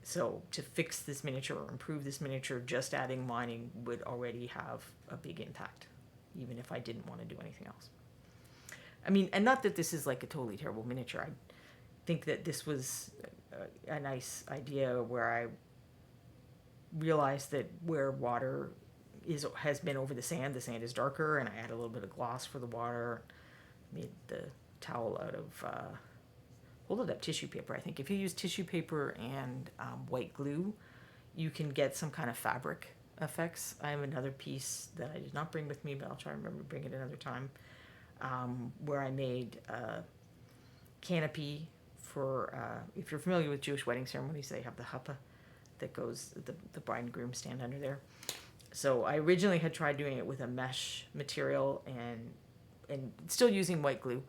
So to fix this miniature or improve this miniature, just adding lining would already have a big impact, even if I didn't want to do anything else. I mean, and not that this is like a totally terrible miniature. I think that this was a nice idea where I realized that where water has been over the sand is darker, and I add a little bit of gloss for the water. Made the towel out of hold it up, tissue paper. I think if you use tissue paper and white glue, you can get some kind of fabric effects. I have another piece that I did not bring with me, but I'll try to remember to bring it another time, where I made a canopy for, if you're familiar with Jewish wedding ceremonies, they have the huppah that goes, the bride and groom stand under there. So I originally had tried doing it with a mesh material and still using white glue,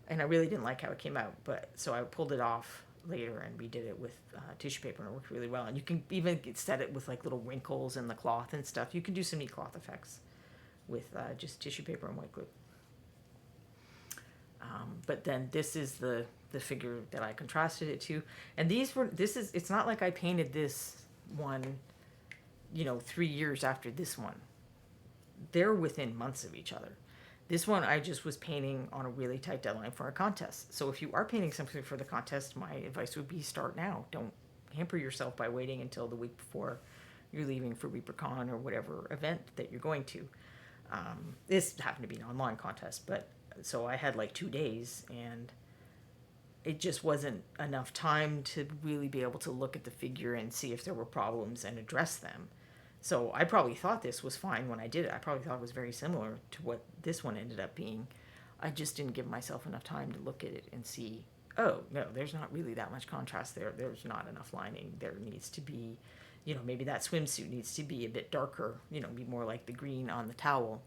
and I really didn't like how it came out. But so I pulled it off later and redid it with tissue paper, and it worked really well. And you can even set it with like little wrinkles in the cloth and stuff. You can do some neat cloth effects with just tissue paper and white glue. But then this is the figure that I contrasted it to, and it's not like I painted this one, 3 years after this one. They're within months of each other. This one I just was painting on a really tight deadline for a contest. So if you are painting something for the contest, my advice would be start now. Don't hamper yourself by waiting until the week before you're leaving for ReaperCon or whatever event that you're going to. This happened to be an online contest, but so I had like 2 days, and it just wasn't enough time to really be able to look at the figure and see if there were problems and address them. So I probably thought this was fine when I did it. I probably thought it was very similar to what this one ended up being. I just didn't give myself enough time to look at it and see, oh, no, there's not really that much contrast there. There's not enough lining. There needs to be, maybe that swimsuit needs to be a bit darker, be more like the green on the towel.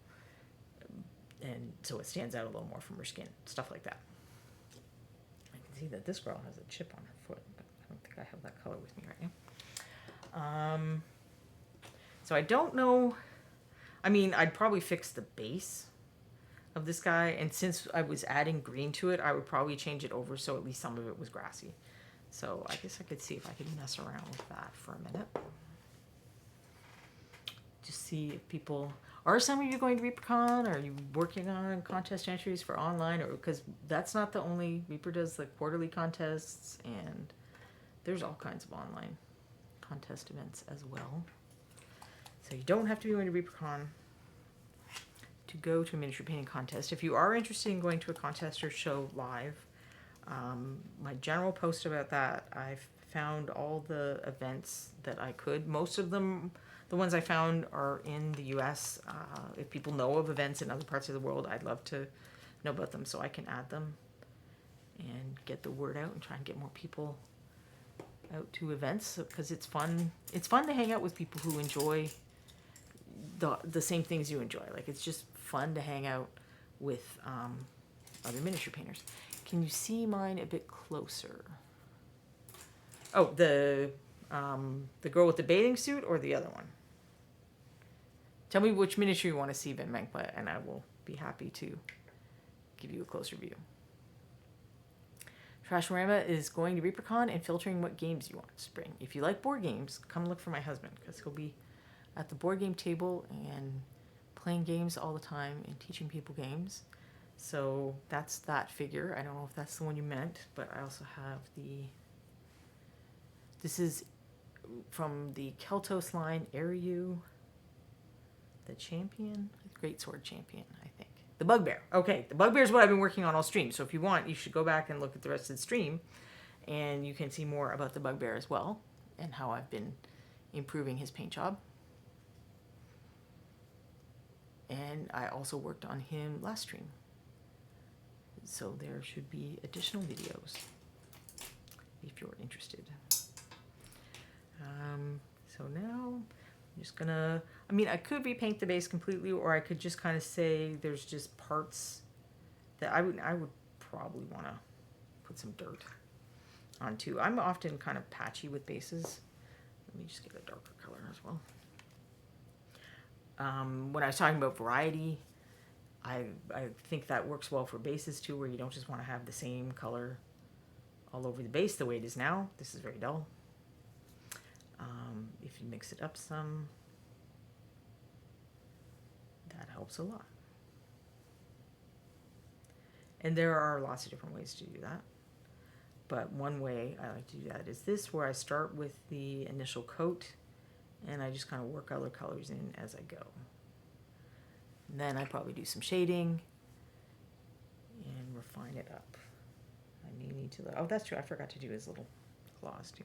And so it stands out a little more from her skin, stuff like that. I can see that this girl has a chip on her foot, but I don't think I have that color with me right now. So I don't know. I mean, I'd probably fix the base of this guy, and since I was adding green to it, I would probably change it over so at least some of it was grassy. So I guess I could see if I could mess around with that for a minute. Just see if people... Are some of you going to ReaperCon? Are you working on contest entries for online? Or because that's not the only... Reaper does the quarterly contests, and there's all kinds of online contest events as well. So you don't have to be going to ReaperCon to go to a miniature painting contest. If you are interested in going to a contest or show live, my general post about that, I've found all the events that I could. Most of them, the ones I found, are in the US. If people know of events in other parts of the world, I'd love to know about them so I can add them and get the word out and try and get more people out to events, because it's fun. It's fun to hang out with people who enjoy the same things you enjoy. Like, it's just fun to hang out with other miniature painters. Can you see mine a bit closer? Oh, the girl with the bathing suit or the other one? Tell me which miniature you want to see, Ben Menkpa, and I will be happy to give you a closer view. Trashorama is going to ReaperCon and filtering what games you want to bring. If you like board games, come look for my husband, because he'll be at the board game table and playing games all the time and teaching people games. So that's that figure. I don't know if that's the one you meant, but I also have this is from the Keltos line, Ariu, the champion, great sword champion, I think. The bugbear. Okay, the bugbear is what I've been working on all stream. So if you want, you should go back and look at the rest of the stream, and you can see more about the bugbear as well, and how I've been improving his paint job. And I also worked on him last stream. So there should be additional videos if you're interested. So now I'm just gonna, I mean, I could repaint the base completely, or I could just kind of say there's just parts that I would probably want to put some dirt onto. I'm often kind of patchy with bases. Let me just get a darker color as well. When I was talking about variety, I think that works well for bases too, where you don't just want to have the same color all over the base the way it is now. This is very dull. If you mix it up some, that helps a lot. And there are lots of different ways to do that. But one way I like to do that is this, where I start with the initial coat and I just kind of work other colors in as I go. And then I probably do some shading and refine it up. I may need to, oh, that's true, I forgot to do his little claws too.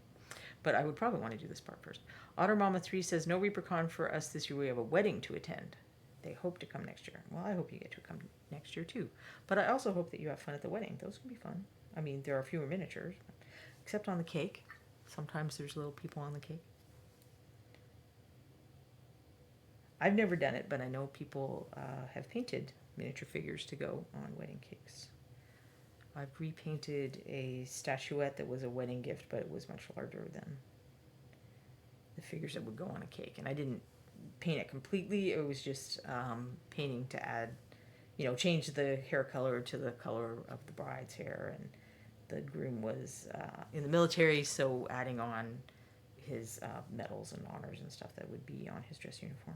But I would probably want to do this part first. Otter Mama 3 says, no ReaperCon for us this year. We have a wedding to attend. They hope to come next year. Well, I hope you get to come next year too. But I also hope that you have fun at the wedding. Those can be fun. I mean, there are fewer miniatures, except on the cake. Sometimes there's little people on the cake. I've never done it, but I know people have painted miniature figures to go on wedding cakes. I've repainted a statuette that was a wedding gift, but it was much larger than the figures that would go on a cake. And I didn't paint it completely. It was just painting to add, you know, change the hair color to the color of the bride's hair. And the groom was in the military, so adding on his medals and honors and stuff that would be on his dress uniform.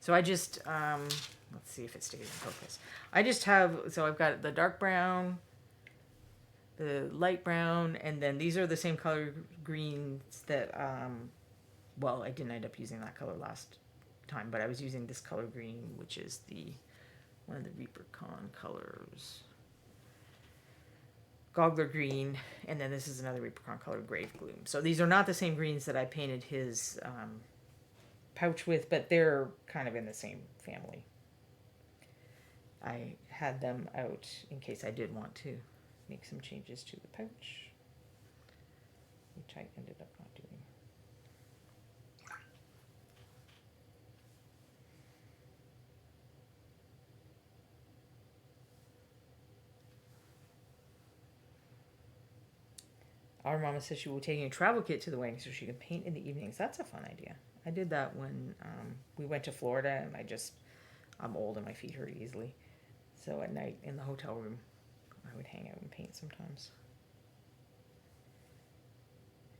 So I just, let's see if it stays in focus. I just have, so I've got the dark brown, the light brown, and then these are the same color greens that, well, I didn't end up using that color last time, but I was using this color green, which is one of the ReaperCon colors. Goggler green, and then this is another ReaperCon color, Grave Gloom. So these are not the same greens that I painted his pouch with, but they're kind of in the same family. I had them out in case I did want to make some changes to the pouch, which I ended up not doing. Our mama says she will be taking a travel kit to the wedding so she can paint in the evenings. That's a fun idea. I did that when we went to Florida, and I'm old and my feet hurt easily. So at night in the hotel room, I would hang out and paint sometimes.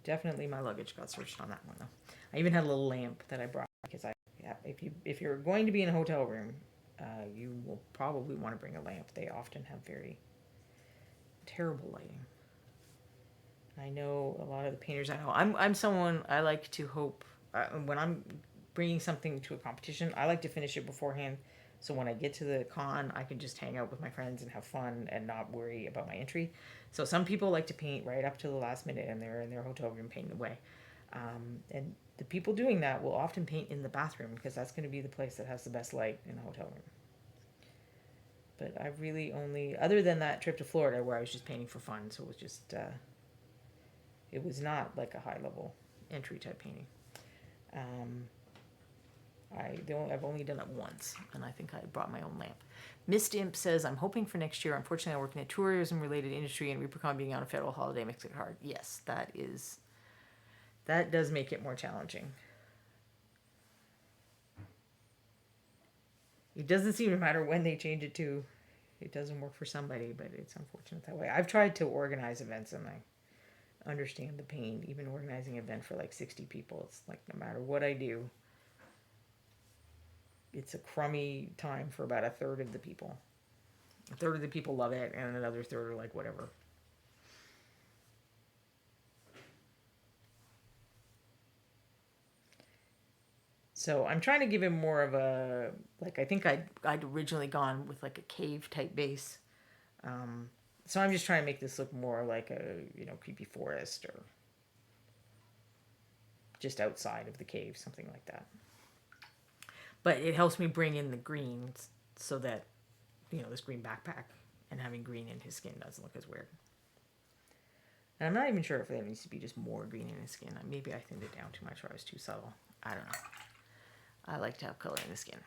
Definitely my luggage got searched on that one though. I even had a little lamp that I brought because if you're going to be in a hotel room, you will probably want to bring a lamp. They often have very terrible lighting. I know a lot of the painters I know. I'm someone, I like to hope, when I'm bringing something to a competition, I like to finish it beforehand. So when I get to the con, I can just hang out with my friends and have fun and not worry about my entry. So some people like to paint right up to the last minute, and they're in their hotel room painting away. And the people doing that will often paint in the bathroom, because that's going to be the place that has the best light in the hotel room. But I really only, other than that trip to Florida where I was just painting for fun, so it was just, it was not like a high level entry type painting. I've only done it once, and I think I brought my own lamp. Mist Imp says, I'm hoping for next year. Unfortunately, I work in a tourism-related industry, and ReaperCon being on a federal holiday makes it hard. Yes, that does make it more challenging. It doesn't seem to matter when they change it to. it doesn't work for somebody, but it's unfortunate that way. I've tried to organize events and I understand the pain. Even organizing an event for like 60 people, it's like no matter what I do, it's a crummy time for about a third of the people. A third of the people love it, and another third are like, whatever. So I'm trying to give him more of a, like, I think I'd originally gone with like a cave type base. So I'm just trying to make this look more like a, creepy forest or just outside of the cave, something like that. But it helps me bring in the greens so that, this green backpack and having green in his skin doesn't look as weird. And I'm not even sure if there needs to be just more green in his skin. Maybe I thinned it down too much or I was too subtle. I don't know. I like to have color in the skin.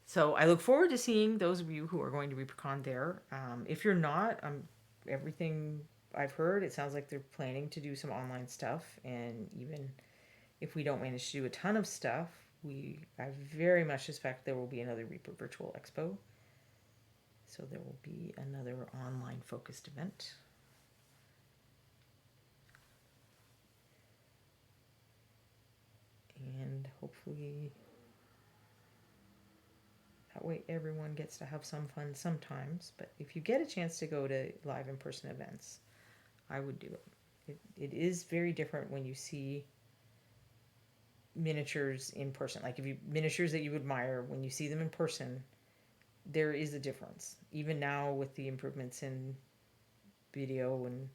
So I look forward to seeing those of you who are going to ReaperCon there. If you're not, everything I've heard, it sounds like they're planning to do some online stuff. And even if we don't manage to do a ton of stuff, I very much suspect there will be another Reaper Virtual Expo. So there will be another online focused event. And hopefully that way everyone gets to have some fun sometimes. But if you get a chance to go to live in-person events, I would do it. It is very different when you see miniatures in person. Like miniatures that you admire, when you see them in person, there is a difference. Even now with the improvements in video and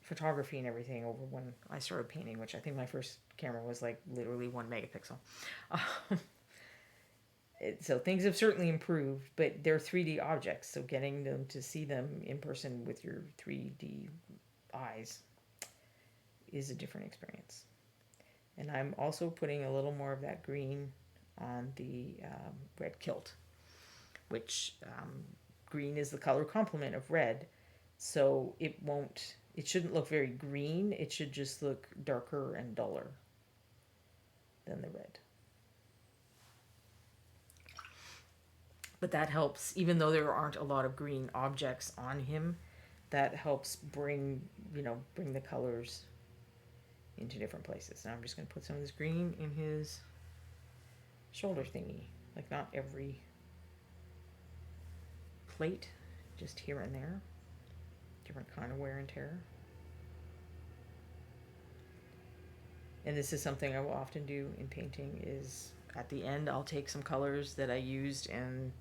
photography and everything over when I started painting, which I think my first camera was like literally 1 megapixel. So things have certainly improved, but they're 3D objects. So getting them to see them in person with your 3D eyes is a different experience. And I'm also putting a little more of that green on the red kilt, which green is the color complement of red. So it shouldn't look very green. It should just look darker and duller than the red. But that helps, even though there aren't a lot of green objects on him, that helps bring the colors into different places. Now I'm just going to put some of this green in his shoulder thingy. Like not every plate, just here and there. Different kind of wear and tear. And this is something I will often do in painting is at the end I'll take some colors that I used and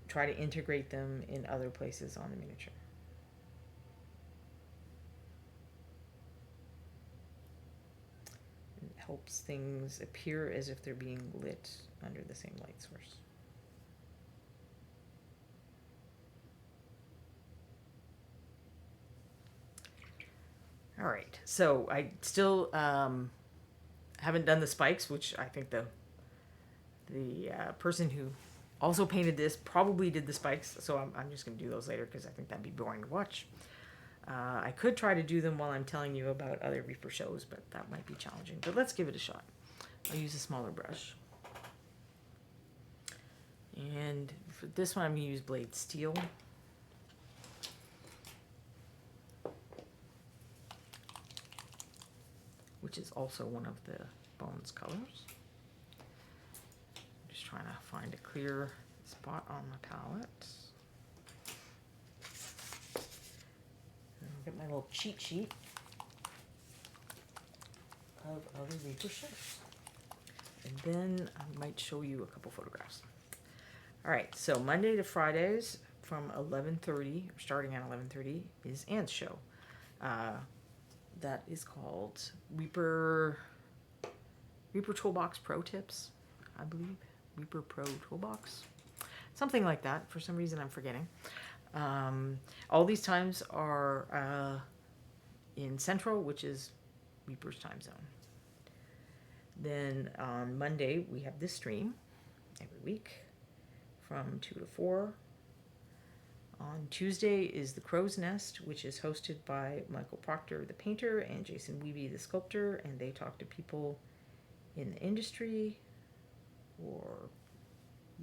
try to integrate them in other places on the miniature. It helps things appear as if they're being lit under the same light source. All right, so I still haven't done the spikes, which I think the person who also painted this probably did the spikes, so I'm just going to do those later because I think that'd be boring to watch. I could try to do them while I'm telling you about other Reaper shows, but that might be challenging. But let's give it a shot. I'll use a smaller brush. And for this one, I'm going to use Blade Steel. Which is also one of the Bones colors. Just trying to find a clear spot on the palette. And I'll get my little cheat sheet of other Reaper shows. And then I might show you a couple photographs. All right, so Monday to Fridays from 11:30, or starting at 11:30, is Anne's show. That is called Reaper Toolbox Pro Tips, I believe. Reaper Pro Toolbox. Something like that. For some reason, I'm forgetting. All these times are in Central, which is Reaper's time zone. Then on Monday, we have this stream every week from 2 to 4. On Tuesday is the Crow's Nest, which is hosted by Michael Proctor, the painter, and Jason Wiebe, the sculptor, and they talk to people in the industry or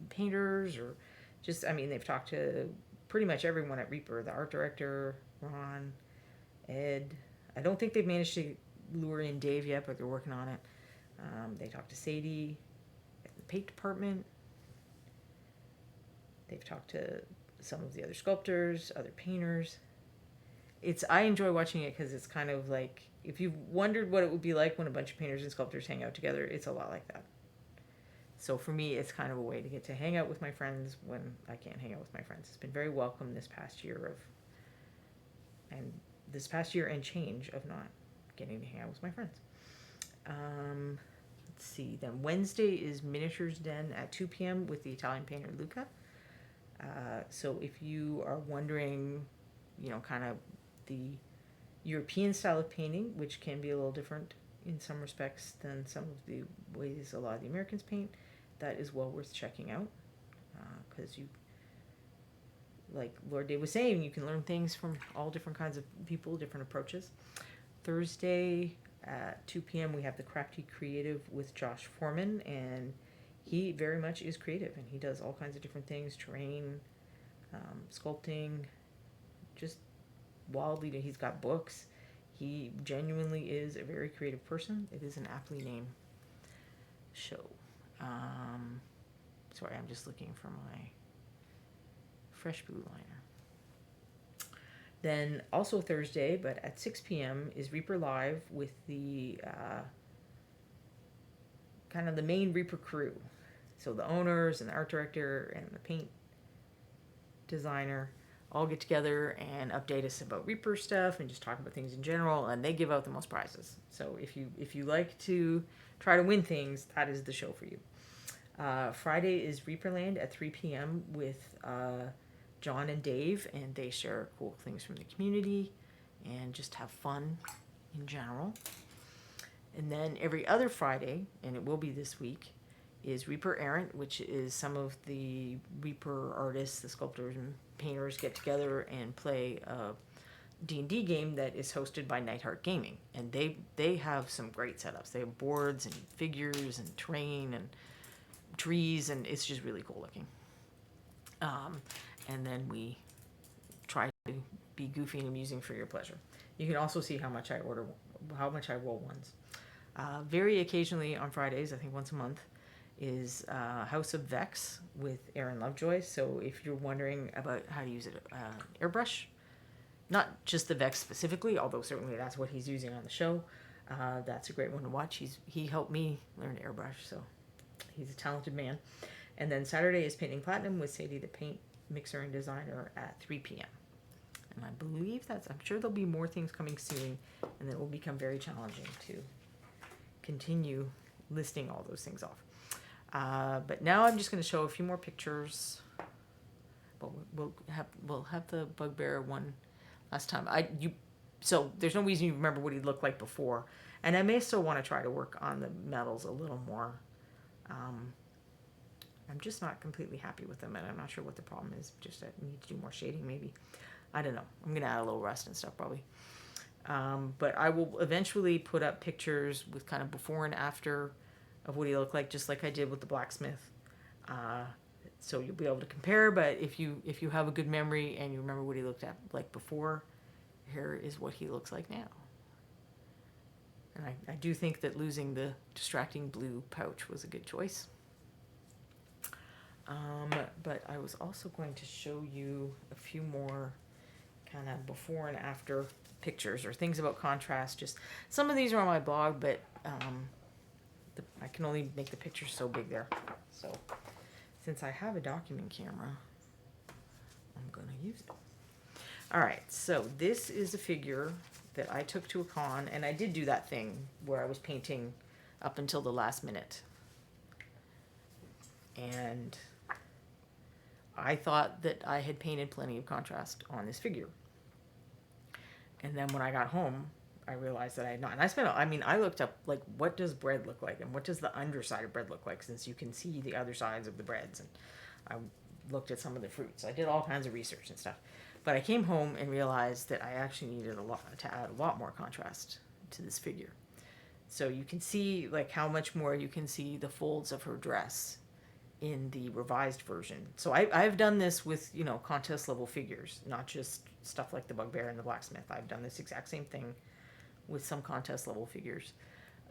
painters, or just, I mean, they've talked to pretty much everyone at Reaper, the art director, Ron, Ed. I don't think they've managed to lure in Dave yet, but they're working on it. They talked to Sadie at the paint department. They've talked to some of the other sculptors, other painters. I enjoy watching it because it's kind of like, if you've wondered what it would be like when a bunch of painters and sculptors hang out together, it's a lot like that. So for me, it's kind of a way to get to hang out with my friends when I can't hang out with my friends. It's been very welcome this past year and change of not getting to hang out with my friends. Let's see. Then Wednesday is Miniatures Den at 2 p.m. with the Italian painter Luca. So if you are wondering, kind of the European style of painting, which can be a little different in some respects than some of the ways a lot of the Americans paint, that is well worth checking out. Because like Lord Dave was saying, you can learn things from all different kinds of people, different approaches. Thursday at 2 p.m. we have the Crafty Creative with Josh Foreman, and he very much is creative, and he does all kinds of different things, terrain, sculpting, just wildly. He's got books. He genuinely is a very creative person. It is an aptly named show. Sorry, I'm just looking for my fresh blue liner. Then also Thursday, but at 6 p.m. is Reaper Live with the kind of the main Reaper crew. So the owners and the art director and the paint designer all get together and update us about Reaper stuff and just talk about things in general, and they give out the most prizes. So if you like to try to win things, that is the show for you. Friday is Reaperland at 3 p.m. with John and Dave, and they share cool things from the community and just have fun in general. And then every other Friday, and it will be this week, is Reaper Errant, which is some of the Reaper artists, the sculptors and painters get together and play a D&D game that is hosted by Nightheart Gaming. And they have some great setups. They have boards and figures and terrain and trees, and it's just really cool looking. And then we try to be goofy and amusing for your pleasure. You can also see how much I roll ones. Very occasionally on Fridays, I think once a month, is House of Vex with Aaron Lovejoy. So if you're wondering about how to use it, airbrush, not just the Vex specifically, although certainly that's what he's using on the show. That's a great one to watch. He helped me learn to airbrush, so he's a talented man. And then Saturday is Painting Platinum with Sadie, the paint mixer and designer, at 3 p.m. And I believe I'm sure there'll be more things coming soon, and it will become very challenging to continue listing all those things off. But now I'm just going to show a few more pictures. But we'll have the Bugbear one last time. So there's no reason you remember what he looked like before, and I may still want to try to work on the metals a little more. I'm just not completely happy with them, and I'm not sure what the problem is. Just I need to do more shading, maybe. I don't know. I'm gonna add a little rust and stuff probably. But I will eventually put up pictures with kind of before and after of what he looked like, just like I did with the blacksmith. So you'll be able to compare. But if you have a good memory and you remember what he looked like before, here is what he looks like now. And I do think that losing the distracting blue pouch was a good choice. But I was also going to show you a few more kind of before and after pictures or things about contrast. Just some of these are on my blog, but I can only make the pictures so big there. So since I have a document camera, I'm going to use it. All right, so this is a figure that I took to a con, and I did do that thing where I was painting up until the last minute. And I thought that I had painted plenty of contrast on this figure. And then when I got home, I realized that I had not. And I looked up, like, what does bread look like? And what does the underside of bread look like? Since you can see the other sides of the breads. And I looked at some of the fruits. I did all kinds of research and stuff. But I came home and realized that I actually needed to add a lot more contrast to this figure. So you can see, like, how much more you can see the folds of her dress in the revised version. So I've done this with, you know, contest level figures, not just stuff like the Bugbear and the Blacksmith. I've done this exact same thing with some contest level figures,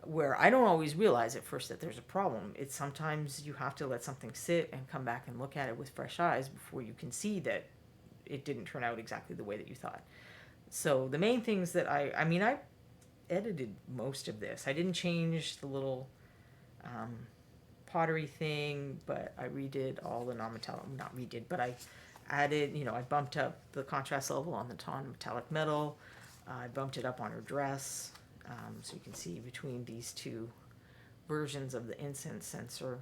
where I don't always realize at first that there's a problem. It's sometimes you have to let something sit and come back and look at it with fresh eyes before you can see that it didn't turn out exactly the way that you thought. So the main things that I mean, I edited most of this. I didn't change the little pottery thing, but I redid all the non-metallic, not redid, but I added, you know, I bumped up the contrast level on the metallic metal. I bumped it up on her dress, so you can see between these two versions of the incense censer.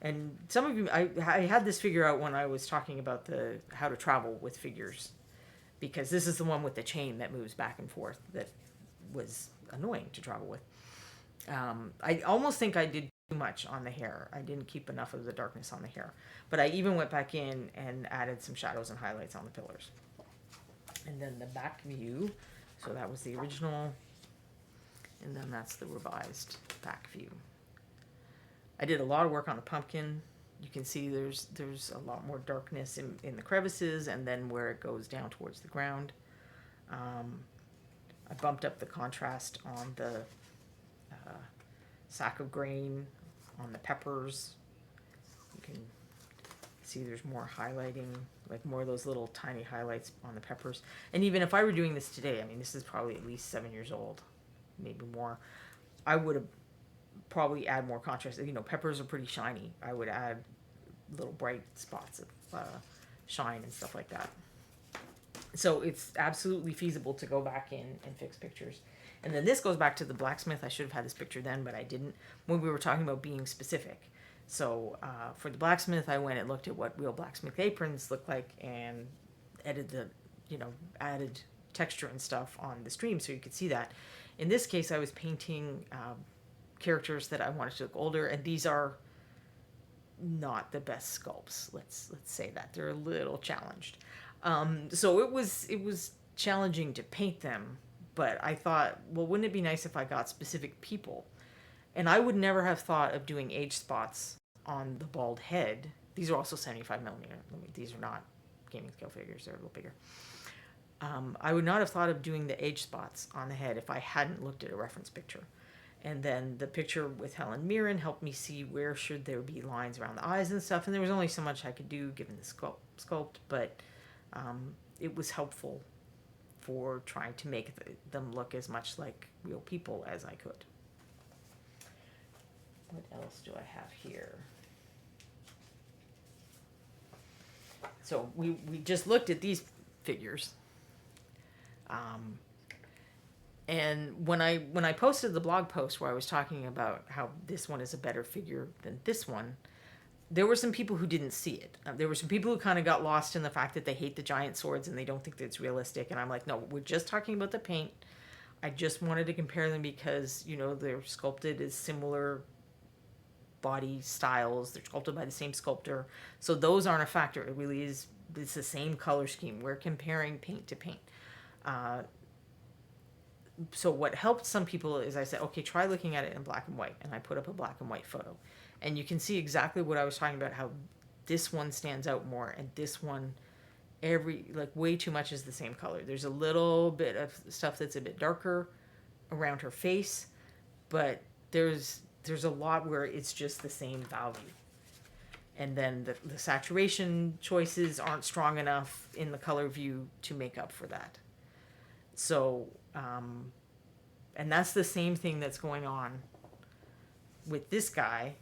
And some of you, I had this figure out when I was talking about the how to travel with figures, because this is the one with the chain that moves back and forth that was annoying to travel with. I almost think I did too much on the hair. I didn't keep enough of the darkness on the hair, but I even went back in and added some shadows and highlights on the pillars. And then the back view, so that was the original, and then that's the revised back view. I did a lot of work on the pumpkin. You can see there's a lot more darkness in the crevices, and then where it goes down towards the ground. I bumped up the contrast on the sack of grain, on the peppers. You can see there's more highlighting, like more of those little tiny highlights on the peppers. And even if I were doing this today, I mean, this is probably at least 7 years old, maybe more, I would have probably add more contrast. You know, peppers are pretty shiny. I would add little bright spots of shine and stuff like that. So it's absolutely feasible to go back in and fix pictures. And then this goes back to the blacksmith. I should have had this picture then, but I didn't, when we were talking about being specific. So for the blacksmith, I went and looked at what real blacksmith aprons look like and edited the, you know, added texture and stuff on the stream so you could see that. In this case, I was painting characters that I wanted to look older, and these are not the best sculpts. Let's say that they're a little challenged. So it was challenging to paint them, but I thought, well, wouldn't it be nice if I got specific people? And I would never have thought of doing age spots on the bald head. These are also 75 millimeter. These are not gaming scale figures. They're a little bigger. I would not have thought of doing the age spots on the head if I hadn't looked at a reference picture. And then the picture with Helen Mirren helped me see where should there be lines around the eyes and stuff. And there was only so much I could do given the sculpt, but it was helpful for trying to make them look as much like real people as I could. What else do I have here? So we just looked at these figures. And when I posted the blog post where I was talking about how this one is a better figure than this one, there were some people who didn't see it. There were some people who kind of got lost in the fact that they hate the giant swords and they don't think that it's realistic. And I'm like, no, we're just talking about the paint. I just wanted to compare them because, you know, they're sculpted as similar body styles. They're sculpted by the same sculptor. So those aren't a factor. It really is, it's the same color scheme. We're comparing paint to paint. So what helped some people is I said, okay, try looking at it in black and white. And I put up a black and white photo. And you can see exactly what I was talking about, how this one stands out more and this one, way too much is the same color. There's a little bit of stuff that's a bit darker around her face, but there's a lot where it's just the same value. And then the saturation choices aren't strong enough in the color view to make up for that. So, and that's the same thing that's going on with this guy,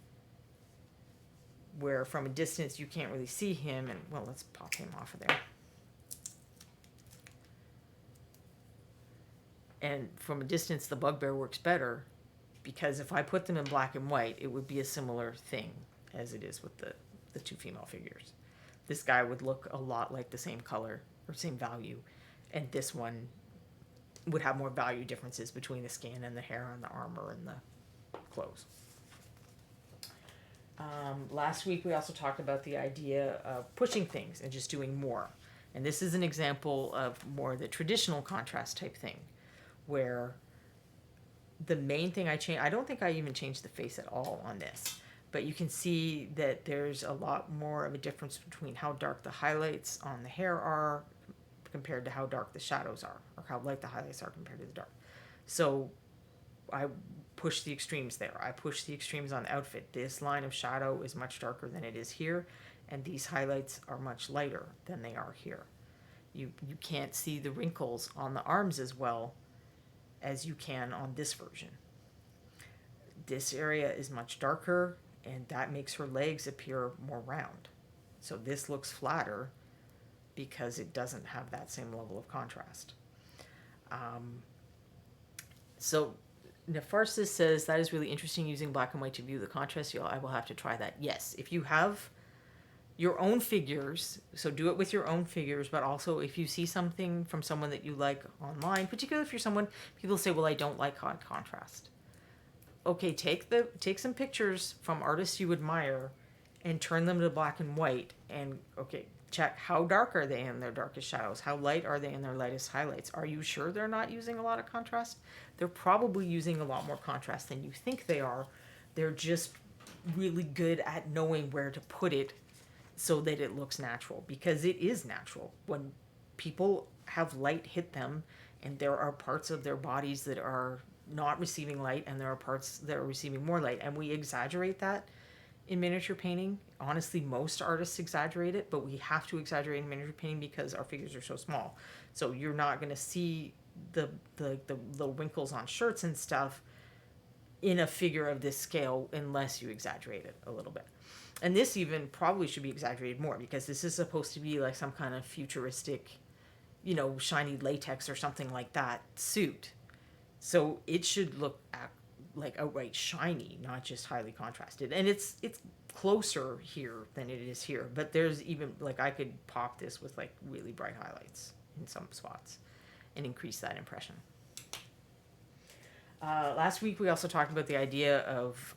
where from a distance you can't really see him. And, well, let's pop him off of there. And from a distance, the Bugbear works better, because if I put them in black and white, it would be a similar thing as it is with the two female figures. This guy would look a lot like the same color or same value, and this one would have more value differences between the skin and the hair and the armor and the clothes. Last week we also talked about the idea of pushing things and just doing more. And this is an example of more the traditional contrast type thing, where the main thing I changed, I don't think I even changed the face at all on this, but you can see that there's a lot more of a difference between how dark the highlights on the hair are compared to how dark the shadows are, or how light the highlights are compared to the dark. So I push the extremes there. I push the extremes on the outfit. This line of shadow is much darker than it is here, and these highlights are much lighter than they are here. You can't see the wrinkles on the arms as well as you can on this version. This area is much darker, and that makes her legs appear more round. So this looks flatter because it doesn't have that same level of contrast. So Nefarsis says, that is really interesting, using black and white to view the contrast. I will have to try that. Yes, if you have your own figures, so do it with your own figures, but also if you see something from someone that you like online, particularly if you're someone, people say, well, I don't like hot contrast. Okay, take some pictures from artists you admire and turn them to black and white, and okay, check how dark are they in their darkest shadows, how light are they in their lightest highlights. Are you sure they're not using a lot of contrast? They're probably using a lot more contrast than you think they are. They're just really good at knowing where to put it so that it looks natural, because it is natural. When people have light hit them, and there are parts of their bodies that are not receiving light, and there are parts that are receiving more light, and we exaggerate that in miniature painting. Honestly, most artists exaggerate it, but we have to exaggerate in miniature painting because our figures are so small. So you're not going to see the wrinkles on shirts and stuff in a figure of this scale unless you exaggerate it a little bit. And this even probably should be exaggerated more, because this is supposed to be like some kind of futuristic, shiny latex or something like that suit. So it should look like outright shiny, not just highly contrasted. And it's closer here than it is here. But there's even, like, I could pop this with like really bright highlights in some spots and increase that impression. Last week we also talked about the idea of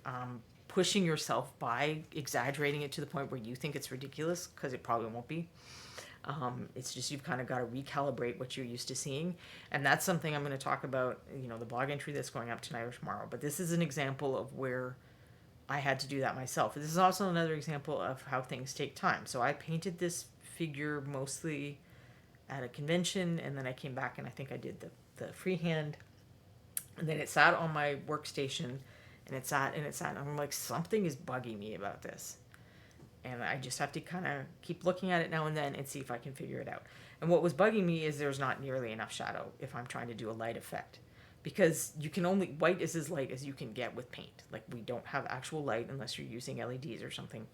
pushing yourself by exaggerating it to the point where you think it's ridiculous, because it probably won't be. It's just, you've kind of got to recalibrate what you're used to seeing. And that's something I'm going to talk about, the blog entry that's going up tonight or tomorrow. But this is an example of where I had to do that myself. This is also another example of how things take time. So I painted this figure mostly at a convention, and then I came back and I think I did the freehand. And then it sat on my workstation, and it sat, and I'm like, something is bugging me about this. And I just have to kind of keep looking at it now and then and see if I can figure it out. And what was bugging me is there's not nearly enough shadow if I'm trying to do a light effect. Because white is as light as you can get with paint. Like, we don't have actual light unless you're using LEDs or something.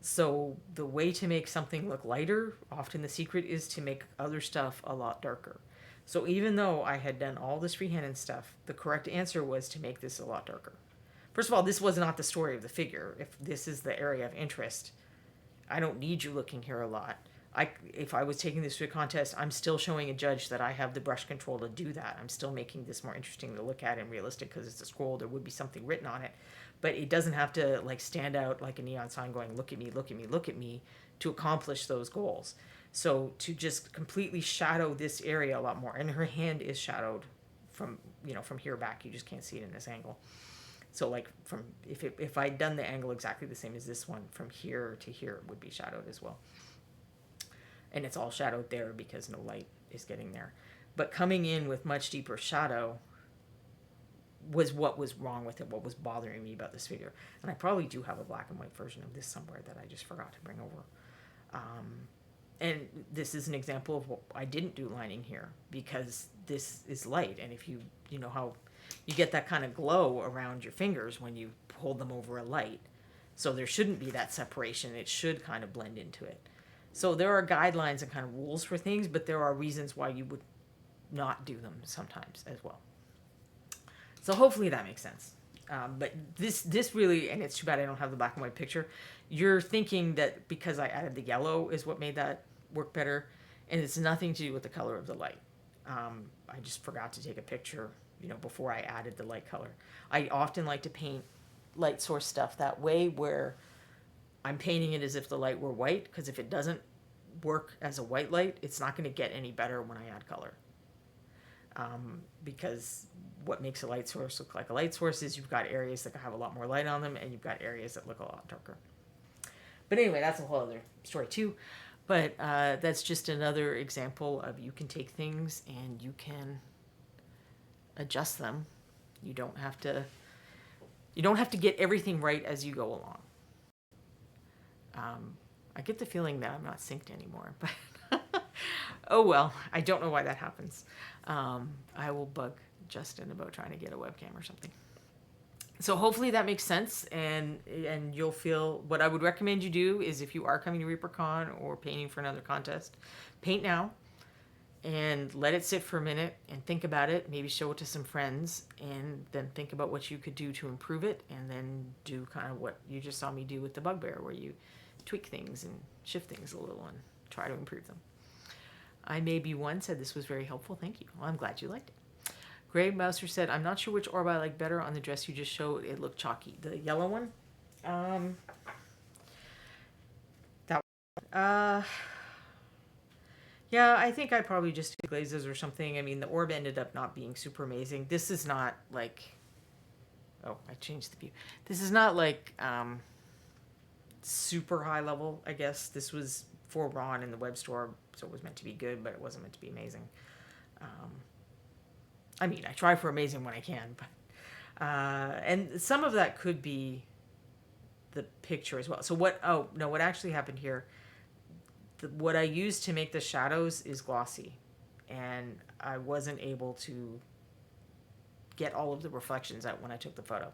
So the way to make something look lighter, often the secret is to make other stuff a lot darker. So even though I had done all this freehand and stuff, the correct answer was to make this a lot darker. First of all, this was not the story of the figure. If this is the area of interest, I don't need you looking here a lot. If I was taking this to a contest, I'm still showing a judge that I have the brush control to do that. I'm still making this more interesting to look at and realistic, because it's a scroll. There would be something written on it. But it doesn't have to like stand out like a neon sign going, look at me, look at me, look at me, to accomplish those goals. So to just completely shadow this area a lot more. And her hand is shadowed from here back. You just can't see it in this angle. So like if I'd done the angle exactly the same as this one, from here to here, it would be shadowed as well. And it's all shadowed there because no light is getting there. But coming in with much deeper shadow was what was wrong with it, what was bothering me about this figure. And I probably do have a black and white version of this somewhere that I just forgot to bring over. And this is an example of what I didn't do lining here, because this is light. And if you know how you get that kind of glow around your fingers when you hold them over a light. So there shouldn't be that separation. It should kind of blend into it. So there are guidelines and kind of rules for things, but there are reasons why you would not do them sometimes as well. So hopefully that makes sense. But this really, and it's too bad I don't have the black and white picture. You're thinking that because I added the yellow is what made that work better, and it's nothing to do with the color of the light. I just forgot to take a picture, before I added the light color. I often like to paint light source stuff that way, where I'm painting it as if the light were white, because if it doesn't work as a white light, it's not going to get any better when I add color. Because what makes a light source look like a light source is you've got areas that have a lot more light on them, and you've got areas that look a lot darker. But anyway, that's a whole other story too. But that's just another example of you can take things and you can adjust them. You don't have to get everything right as you go along. I get the feeling that I'm not synced anymore, but oh well, I don't know why that happens. I will bug Justin about trying to get a webcam or something. So hopefully that makes sense, and you'll feel. What I would recommend you do is, if you are coming to ReaperCon or painting for another contest, paint now and let it sit for a minute and think about it. Maybe show it to some friends, and then think about what you could do to improve it, and then do kind of what you just saw me do with the bugbear, where you tweak things and shift things a little and try to improve them. I Maybe One said this was very helpful. Thank you. Well, I'm glad you liked it. Gray Mouser said, I'm not sure which orb I like better. On the dress you just showed, it looked chalky. The yellow one? That one. Yeah, I think I probably just did glazes or something. I mean, the orb ended up not being super amazing. This is not like... Oh, I changed the view. This is not like super high level, I guess. This was for Ron in the web store, so it was meant to be good, but it wasn't meant to be amazing. I mean, I try for amazing when I can, but and some of that could be the picture as well. So what actually happened here, what I used to make the shadows is glossy, and I wasn't able to get all of the reflections out when I took the photo.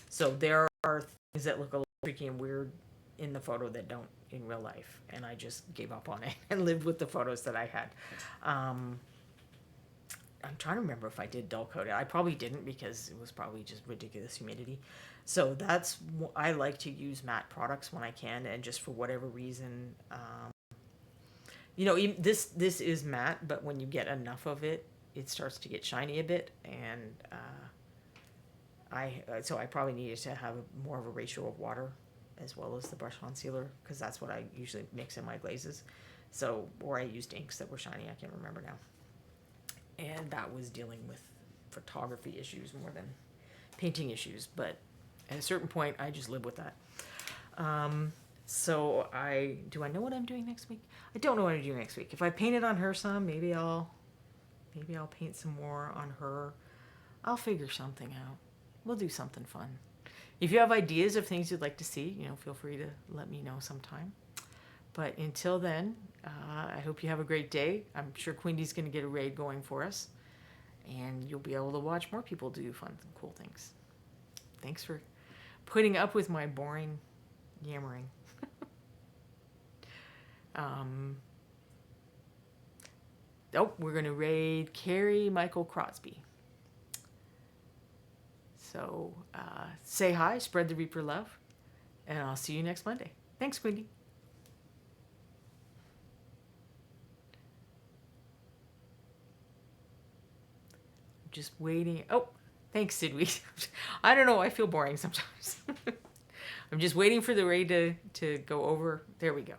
So there are things that look a little freaky and weird in the photo that don't in real life, and I just gave up on it and lived with the photos that I had. I'm trying to remember if I did dull coat it. I probably didn't, because it was probably just ridiculous humidity. So that's, I like to use matte products when I can, and just for whatever reason, this is matte, but when you get enough of it, it starts to get shiny a bit, and so I probably needed to have more of a ratio of water as well as the brush on sealer, because that's what I usually mix in my glazes. So, or I used inks that were shiny, I can't remember now. And that was dealing with photography issues more than painting issues, but at a certain point, I just live with that. So do I know what I'm doing next week? I don't know what I'm doing next week. If I painted on her some, maybe I'll paint some more on her. I'll figure something out. We'll do something fun. If you have ideas of things you'd like to see, feel free to let me know sometime. But until then, I hope you have a great day. I'm sure Quindy's going to get a raid going for us, and you'll be able to watch more people do fun and cool things. Thanks for putting up with my boring yammering. We're going to raid Carrie Michael Crosby. So say hi, spread the Reaper love, and I'll see you next Monday. Thanks, Quindy. Just waiting. Oh, thanks, Sidwee. I don't know. I feel boring sometimes. I'm just waiting for the raid to go over. There we go.